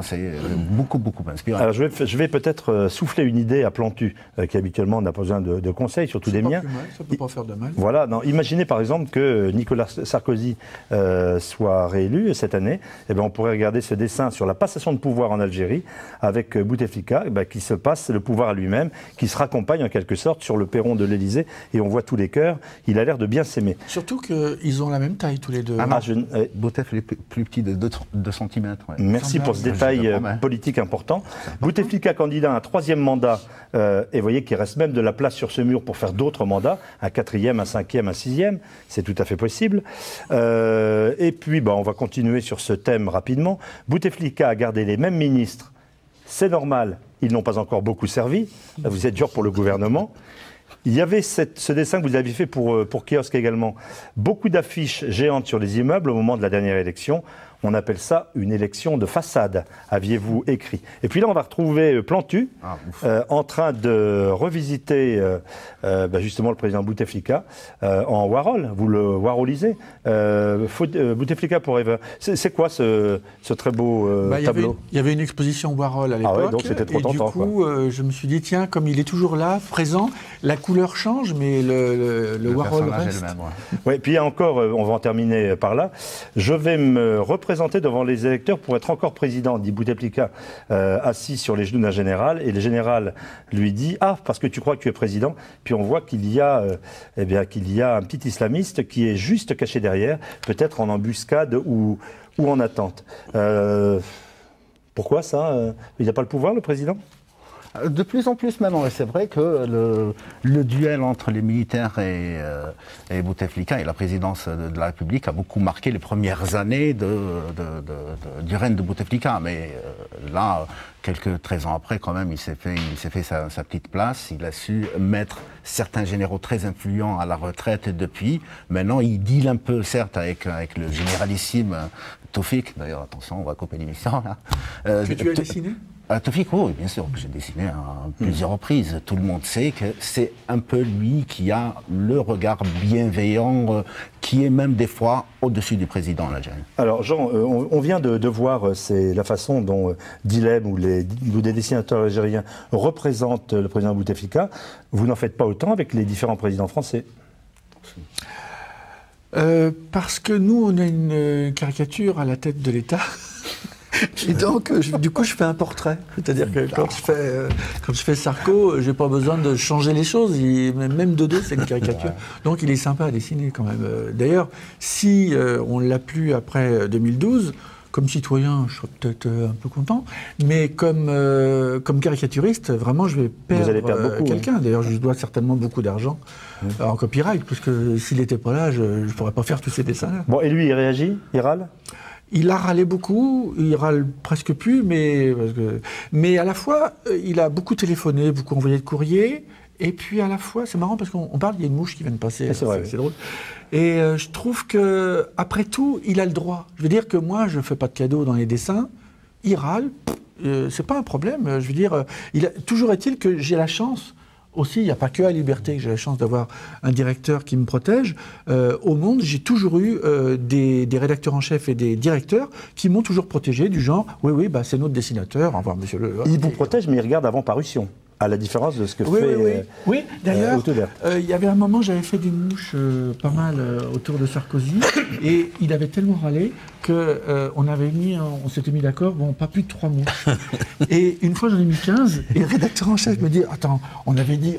beaucoup inspiré. Alors je vais peut-être souffler une idée à Plantu, qui habituellement n'a pas besoin de conseils, surtout des miens. Ça ne peut pas faire de mal. Voilà, non, imaginez par exemple que Nicolas Sarkozy soit réélu cette année. Eh bien, on pourrait regarder ce dessin sur la passation de pouvoir en Algérie avec Bouteflika, qui se passe le pouvoir à lui-même, qui se raccompagne en quelque sorte sur le perron de l'Élysée, et on voit tous les cœurs. Il a l'air de bien s'aimer. Surtout qu'ils ont la même taille tous les deux. Bouteflika est plus petit de 2 cm. Ouais. Merci pour ce détail politique important. Bouteflika candidat à un 3e mandat, et vous voyez qu'il reste même de la place sur ce mur pour faire d'autres mandats, un 4e, un 5e, un 6e, c'est tout à fait possible. Et puis on va continuer sur ce thème rapidement. Bouteflika a gardé les mêmes ministres, c'est normal, ils n'ont pas encore beaucoup servi, vous êtes dur pour le gouvernement. Il y avait ce dessin que vous aviez fait pour Kiosque également. Beaucoup d'affiches géantes sur les immeubles au moment de la dernière élection. On appelle ça une élection de façade, aviez-vous écrit. Et puis là, on va retrouver Plantu en train de revisiter justement le président Bouteflika en Warhol. Vous le Warholisez. Bouteflika pour Eva. C'est quoi ce très beau tableau? Il y avait une exposition Warhol à l'époque. Ah ouais, donc c'était trop tentant. Du coup, je me suis dit, tiens, comme il est toujours là, présent, la couleur change, mais le Warhol reste. Ouais, puis encore, on va en terminer par là. Je vais me représenter devant les électeurs pour être encore président, dit Bouteflika, assis sur les genoux d'un général. Et le général lui dit « Ah, parce que tu crois que tu es président ?» Puis on voit qu'il y a un petit islamiste qui est juste caché derrière, peut-être en embuscade ou en attente. Pourquoi ça? Il n'a pas le pouvoir, le président? De plus en plus maintenant, et c'est vrai que le duel entre les militaires et Bouteflika et la présidence de la République a beaucoup marqué les premières années du règne de Bouteflika. Mais là, quelques 13 ans après, quand même, il s'est fait sa petite place. Il a su mettre certains généraux très influents à la retraite depuis. Maintenant, il deal un peu, certes, avec le généralissime Taufik. D'ailleurs, attention, on va couper l'émission là. Que tu as dessiné? Taufik, oui, bien sûr, que j'ai dessiné à plusieurs reprises. Tout le monde sait que c'est un peu lui qui a le regard bienveillant, qui est même des fois au-dessus du président en Algérie. Alors Jean, on vient de voir la façon dont Dilem ou des dessinateurs algériens représentent le président Bouteflika. Vous n'en faites pas autant avec les différents présidents français? Parce que nous, on a une caricature à la tête de l'État. Et donc, du coup, je fais un portrait. C'est-à-dire que quand je fais Sarko, j'ai pas besoin de changer les choses. Même de dos, c'est une caricature. Donc, il est sympa à dessiner quand même. D'ailleurs, si on l'a plu après 2012, comme citoyen, je serais peut-être un peu content. Mais comme caricaturiste, vraiment, je vais perdre quelqu'un. D'ailleurs, je dois certainement beaucoup d'argent en copyright, parce que s'il n'était pas là, je ne pourrais pas faire tous ces dessins-là. Bon, et lui, il réagit? Il râle? Il a râlé beaucoup, il râle presque plus, mais à la fois, il a beaucoup téléphoné, beaucoup envoyé de courrier, et puis à la fois, c'est marrant parce qu'on parle, il y a une mouche qui vient de passer, c'est drôle. Et je trouve que après tout, il a le droit. Je veux dire que moi, je ne fais pas de cadeaux dans les dessins, il râle, c'est pas un problème. Je veux dire, toujours est-il que j'ai la chance. Aussi, il n'y a pas que à Liberté que j'ai la chance d'avoir un directeur qui me protège. Au Monde, j'ai toujours eu des rédacteurs en chef et des directeurs qui m'ont toujours protégé, du genre « Oui, bah, c'est notre dessinateur, au revoir, monsieur le... » Il vous protège, mais il regarde avant parution, à la différence de ce que fait... Oui, d'ailleurs, il y avait un moment, j'avais fait des mouches pas mal autour de Sarkozy, et il avait tellement râlé on s'était mis d'accord, bon, pas plus de 3 mouches. Et une fois, j'en ai mis 15, et le rédacteur en chef me dit « Attends, on avait dit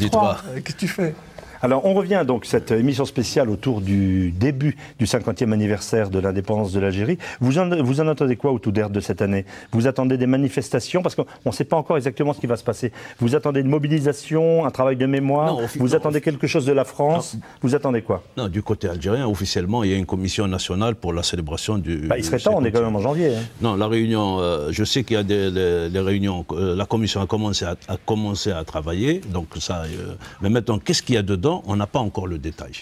3, qu'est-ce que tu fais ?» Alors, on revient donc à cette émission spéciale autour du début du 50e anniversaire de l'indépendance de l'Algérie. Vous en attendez quoi au tout d'air de cette année? Vous attendez des manifestations? Parce qu'on ne sait pas encore exactement ce qui va se passer. Vous attendez une mobilisation, un travail de mémoire? Vous attendez quelque chose de la France? Vous attendez quoi? Non, du côté algérien, officiellement, il y a une commission nationale pour la célébration du... il serait temps, on est quand même en janvier. Hein. Non, la réunion, je sais qu'il y a des réunions, la commission a commencé à travailler, donc ça... mais maintenant, qu'est-ce qu'il y a dedans? On n'a pas encore le détail.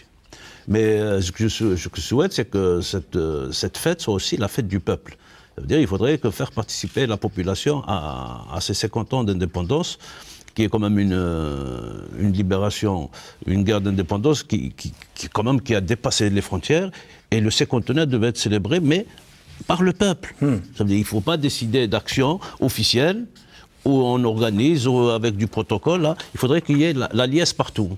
Mais ce que je souhaite, c'est que cette fête soit aussi la fête du peuple. Ça veut dire qu'il faudrait faire participer la population à ces 50 ans d'indépendance, qui est quand même une libération, une guerre d'indépendance qui a dépassé les frontières. Et le cinquantenaire devait être célébré, mais par le peuple. Ça veut dire qu'il ne faut pas décider d'actions officielles où on organise avec du protocole. Là, il faudrait qu'il y ait la liesse partout.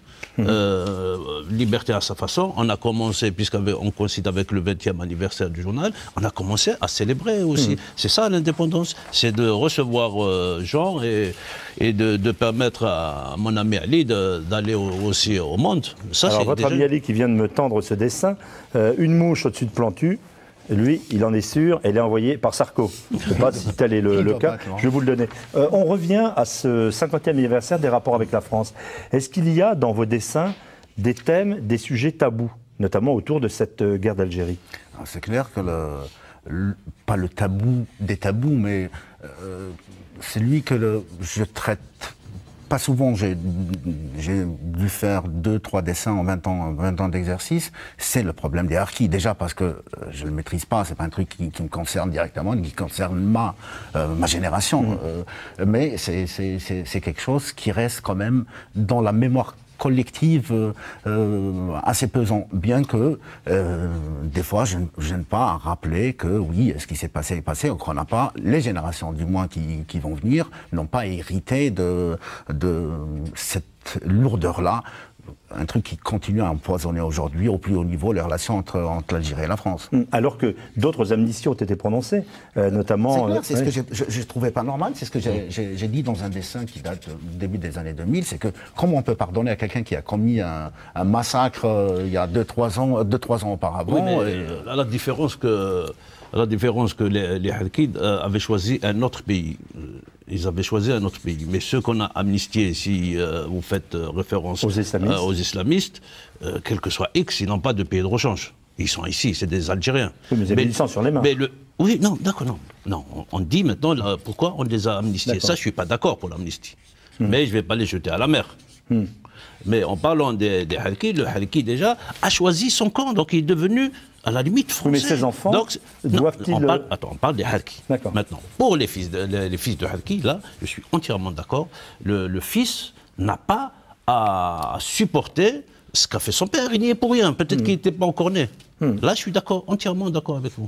Liberté à sa façon. On a commencé, puisqu'on coïncide avec le 20e anniversaire du journal, on a commencé à célébrer aussi. C'est ça l'indépendance, c'est de recevoir Jean et de permettre à mon ami Ali d'aller aussi au monde. Ça, alors votre ami Ali qui vient de me tendre ce dessin, une mouche au-dessus de Plantu. Lui, il en est sûr, elle est envoyée par Sarko. Je ne sais pas si tel est le cas, je vais vous le donner. On revient à ce 50e anniversaire des rapports avec la France. Est-ce qu'il y a dans vos dessins des thèmes, des sujets tabous, notamment autour de cette guerre d'Algérie? C'est clair que pas le tabou des tabous, mais celui que je traite pas souvent, j'ai dû faire 2-3 dessins en 20 ans d'exercice. C'est le problème des harkis. Déjà parce que je ne le maîtrise pas, c'est pas un truc qui me concerne directement, qui concerne ma génération. Mais c'est quelque chose qui reste quand même dans la mémoire collective assez pesant, bien que des fois je ne gêne pas à rappeler que oui, ce qui s'est passé est passé, on n'a pas, les générations du moins qui vont venir n'ont pas hérité de cette lourdeur-là, un truc qui continue à empoisonner aujourd'hui au plus haut niveau les relations entre l'Algérie et la France. Alors que d'autres amnisties ont été prononcées, notamment... C'est clair, c'est ce que je ne trouvais pas normal, c'est ce que j'ai dit dans un dessin qui date du début des années 2000, c'est que comment on peut pardonner à quelqu'un qui a commis un massacre il y a 2-3 ans auparavant. Oui, mais la différence que les Harkis avaient choisi un autre pays. Ils avaient choisi un autre pays. Mais ceux qu'on a amnistiés, si vous faites référence aux islamistes, quel que soit X, ils n'ont pas de pays de rechange. Ils sont ici, c'est des Algériens. Oui, mais vous avez du sang sur les mains. Oui, non, d'accord, non. On dit maintenant pourquoi on les a amnistiés. Ça, je ne suis pas d'accord pour l'amnistie. Mais je ne vais pas les jeter à la mer. Mais en parlant des Harkis, le Harki déjà a choisi son camp, donc il est devenu à la limite français. Mais ses enfants doivent-ils... On parle des Harkis. Maintenant, pour les fils de Harki, là, je suis entièrement d'accord, le fils n'a pas à supporter ce qu'a fait son père, il n'y est pour rien, peut-être qu'il n'était pas encore né. Là, je suis entièrement d'accord avec vous.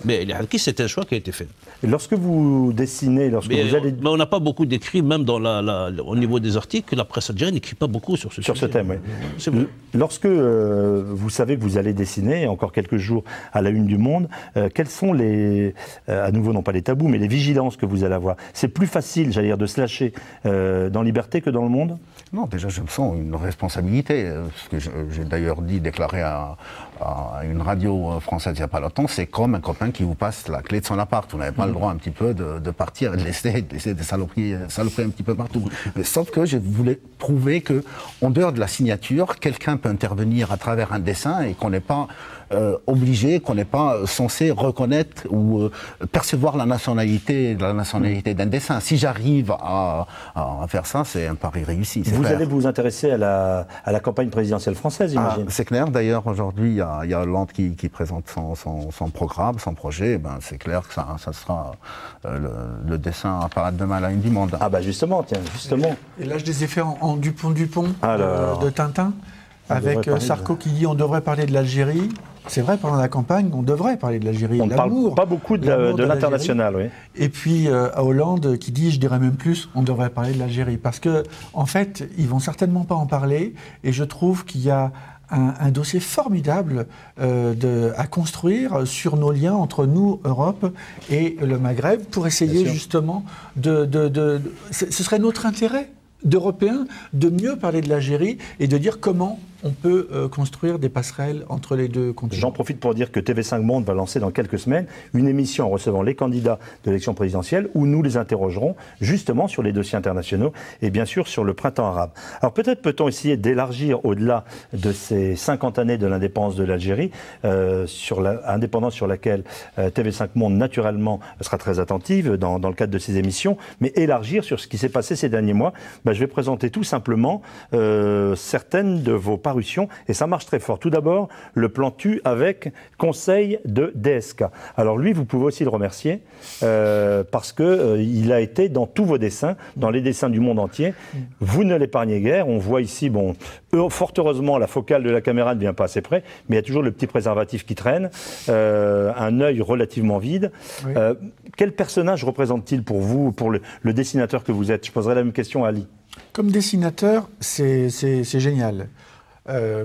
Mais les Harkis, c'est un choix qui a été fait. Et lorsque vous dessinez, mais on n'a pas beaucoup d'écrits, même au niveau des articles, la presse algérienne n'écrit pas beaucoup sur ce thème. Oui. C'est vrai. Lorsque vous savez que vous allez dessiner, encore quelques jours à la une du Monde, quels sont à nouveau non pas les tabous, mais les vigilances que vous allez avoir? C'est plus facile, j'allais dire, de se lâcher dans Liberté que dans Le Monde? Non, déjà je me sens une responsabilité, ce que j'ai d'ailleurs déclaré à une radio française il n'y a pas longtemps, c'est comme un copain qui vous passe la clé de son appart. Vous n'avez pas le droit un petit peu de partir et de laisser des saloperies un petit peu partout. Mais, sauf que je voulais prouver que, en dehors de la signature, quelqu'un peut intervenir à travers un dessin et qu'on n'est pas obligé, qu'on n'est pas censé reconnaître ou percevoir la nationalité d'un dessin. Si j'arrive à faire ça, c'est un pari réussi. Vous allez vous intéresser à la campagne présidentielle française, j'imagine. C'est clair. D'ailleurs, aujourd'hui, il y a Hollande qui présente son programme, son projet. C'est clair que ça sera le dessin apparaître demain à la une du Monde. Ah bah justement, tiens, justement. Et là, je les ai fait en Dupont de Tintin, avec Sarko qui dit on devrait parler de l'Algérie. C'est vrai, pendant la campagne, on devrait parler de l'Algérie. On ne parle pas beaucoup de l'international, oui. Et puis à Hollande qui dit, je dirais même plus, on devrait parler de l'Algérie. Parce que, en fait, ils vont certainement pas en parler. Et je trouve qu'il y a un dossier formidable à construire sur nos liens entre nous, Europe, et le Maghreb, pour essayer justement ce serait notre intérêt d'Européens de mieux parler de l'Algérie et de dire comment on peut construire des passerelles entre les deux continents. J'en profite pour dire que TV5 Monde va lancer dans quelques semaines une émission en recevant les candidats de l'élection présidentielle où nous les interrogerons justement sur les dossiers internationaux et bien sûr sur le printemps arabe. Alors peut-être peut-on essayer d'élargir au-delà de ces 50 années de l'indépendance de l'Algérie, sur l'indépendance sur laquelle TV5 Monde naturellement sera très attentive dans le cadre de ces émissions, mais élargir sur ce qui s'est passé ces derniers mois. Je vais présenter tout simplement certaines de vos parutions, et ça marche très fort. Tout d'abord, le plan TU avec conseil de DSK. Alors lui, vous pouvez aussi le remercier, parce qu'il a été dans tous vos dessins, dans les dessins du monde entier. Vous ne l'épargnez guère. On voit ici, fort heureusement, la focale de la caméra ne vient pas assez près, mais il y a toujours le petit préservatif qui traîne, un œil relativement vide. Oui. Quel personnage représente-t-il pour vous, pour le dessinateur que vous êtes? Je poserai la même question à Ali. Comme dessinateur, c'est génial.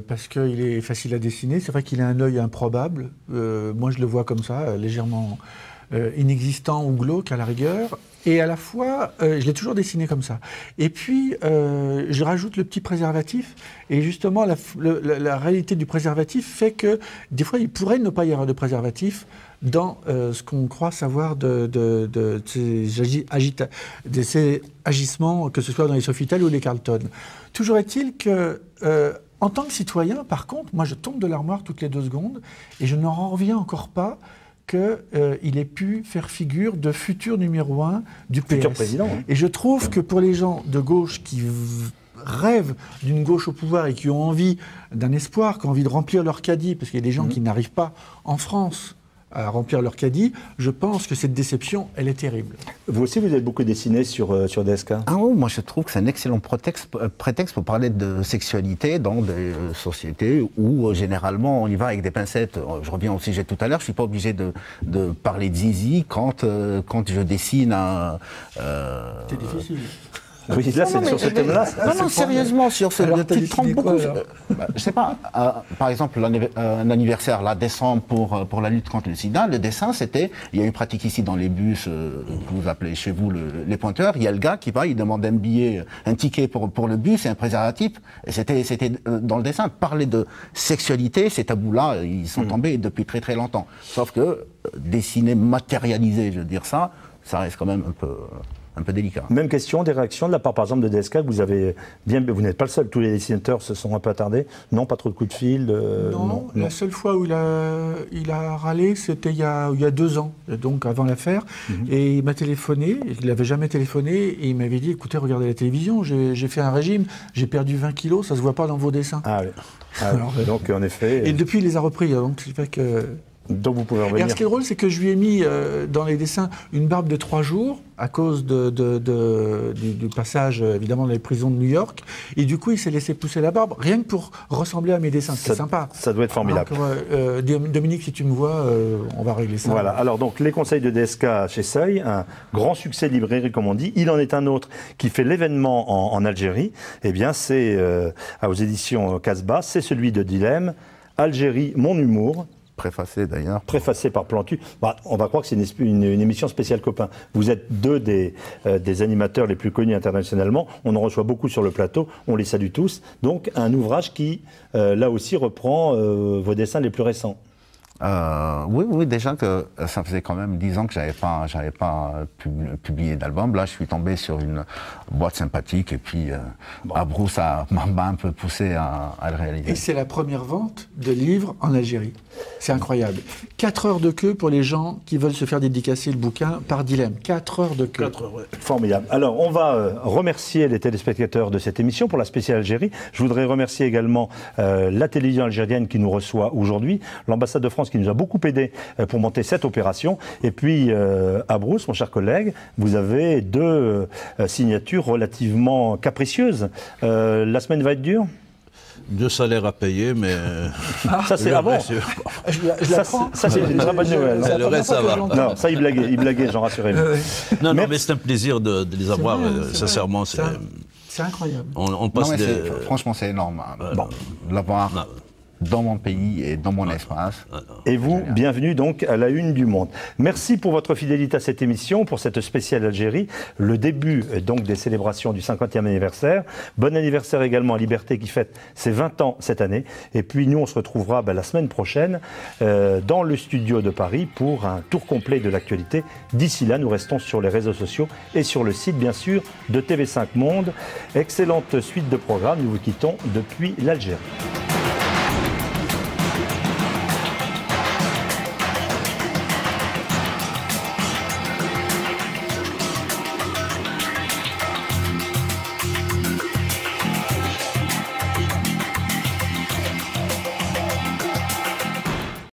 Parce qu'il est facile à dessiner. C'est vrai qu'il a un œil improbable. Moi, je le vois comme ça, légèrement inexistant ou glauque à la rigueur. Et à la fois, je l'ai toujours dessiné comme ça. Et puis, je rajoute le petit préservatif. Et justement, la réalité du préservatif fait que, des fois, il pourrait ne pas y avoir de préservatif dans ce qu'on croit savoir de ces agissements, que ce soit dans les Sofitel ou les Carlton. Toujours est-il que, en tant que citoyen, par contre, moi, je tombe de l'armoire toutes les 2 secondes et je n'en reviens encore pas qu'il ait pu faire figure de futur numéro 1 du PS. Futur président. Hein. Et je trouve que pour les gens de gauche qui rêvent d'une gauche au pouvoir et qui ont envie d'un espoir, qui ont envie de remplir leur caddie, parce qu'il y a des gens qui n'arrivent pas en France à remplir leur caddie, je pense que cette déception, elle est terrible. Vous aussi, vous avez beaucoup dessiné sur DSK. Ah oui, moi je trouve que c'est un excellent prétexte pour parler de sexualité dans des sociétés où généralement on y va avec des pincettes. Je reviens au sujet tout à l'heure, je suis pas obligé de parler de zizi quand je dessine un... C'est difficile. Oui, là, c'est sur ce thème-là. Non, sérieusement, sur ce... Alors, tu te rends beaucoup... je sais pas, par exemple, un anniversaire, là, décembre, pour la lutte contre le sida, le dessin, c'était... Il y a une pratique ici dans les bus, que vous appelez chez vous les pointeurs, il y a le gars qui va, il demande un billet, un ticket pour le bus et un préservatif, et c'était dans le dessin. Parler de sexualité, ces tabous-là, ils sont tombés depuis très très longtemps. Sauf que dessiner, matérialiser, je veux dire ça reste quand même un peu délicat. Même question, des réactions de la part, par exemple, de DSK, que vous avez bien... Vous n'êtes pas le seul, tous les dessinateurs se sont un peu attardés. Non, pas trop de coups de fil non, la seule fois où il a râlé, c'était il y a 2 ans, donc avant l'affaire. Et il m'a téléphoné, il n'avait jamais téléphoné, et il m'avait dit, écoutez, regardez la télévision, j'ai fait un régime, j'ai perdu 20 kilos, ça ne se voit pas dans vos dessins. Ah oui. Alors, donc, en effet... Et depuis, il les a repris, donc c'est fait que... Donc vous pouvez revenir. Et ce qui est drôle, c'est que je lui ai mis dans les dessins une barbe de 3 jours à cause du passage, évidemment, dans les prisons de New York. Et du coup, il s'est laissé pousser la barbe, rien que pour ressembler à mes dessins. C'est sympa. Ça doit être formidable. Donc, Dominique, si tu me vois, on va régler ça. Voilà. Alors, donc, les conseils de DSK chez Seuil, un grand succès de librairie, comme on dit. Il en est un autre qui fait l'événement en Algérie. Eh bien, c'est aux éditions Casbah. C'est celui de Dilemme, Algérie, mon humour. Préfacé d'ailleurs. Préfacé par Plantu. Bah, on va croire que c'est une émission spéciale copain. Vous êtes 2 des animateurs les plus connus internationalement. On en reçoit beaucoup sur le plateau. On les salue tous. Donc un ouvrage qui, là aussi, reprend vos dessins les plus récents. Oui, déjà que ça faisait quand même 10 ans que j'avais pas publié d'album. Là, je suis tombé sur une boîte sympathique et puis Abrou, ça m'a un peu poussé à le réaliser. Et c'est la première vente de livres en Algérie. C'est incroyable. 4 heures de queue pour les gens qui veulent se faire dédicacer le bouquin par Dilemme. 4 heures de queue. 4 heures, ouais. Formidable. Alors, on va remercier les téléspectateurs de cette émission pour la spéciale Algérie. Je voudrais remercier également la télévision algérienne qui nous reçoit aujourd'hui, l'ambassade de France qui nous a beaucoup aidé pour monter cette opération. Et puis, à Brousse, mon cher collègue, vous avez 2 signatures relativement capricieuses. La semaine va être dure ? 2 salaires à payer, mais... Ça, c'est avant. Ça, c'est une très bonne nouvelle. Le reste, ça va. Non, ça, il blaguait, j'en rassurais. Non, mais c'est un plaisir de les avoir, sincèrement. C'est incroyable. On passe franchement, c'est énorme. Bon, de l'avoir dans mon pays et dans mon espace. Et vous, bienvenue donc à la une du Monde. Merci pour votre fidélité à cette émission, pour cette spéciale Algérie, le début donc des célébrations du 50e anniversaire. Bon anniversaire également à Liberté qui fête ses 20 ans cette année. Et puis nous, on se retrouvera la semaine prochaine dans le studio de Paris pour un tour complet de l'actualité. D'ici là, nous restons sur les réseaux sociaux et sur le site, bien sûr, de TV5 Monde. Excellente suite de programmes. Nous vous quittons depuis l'Algérie.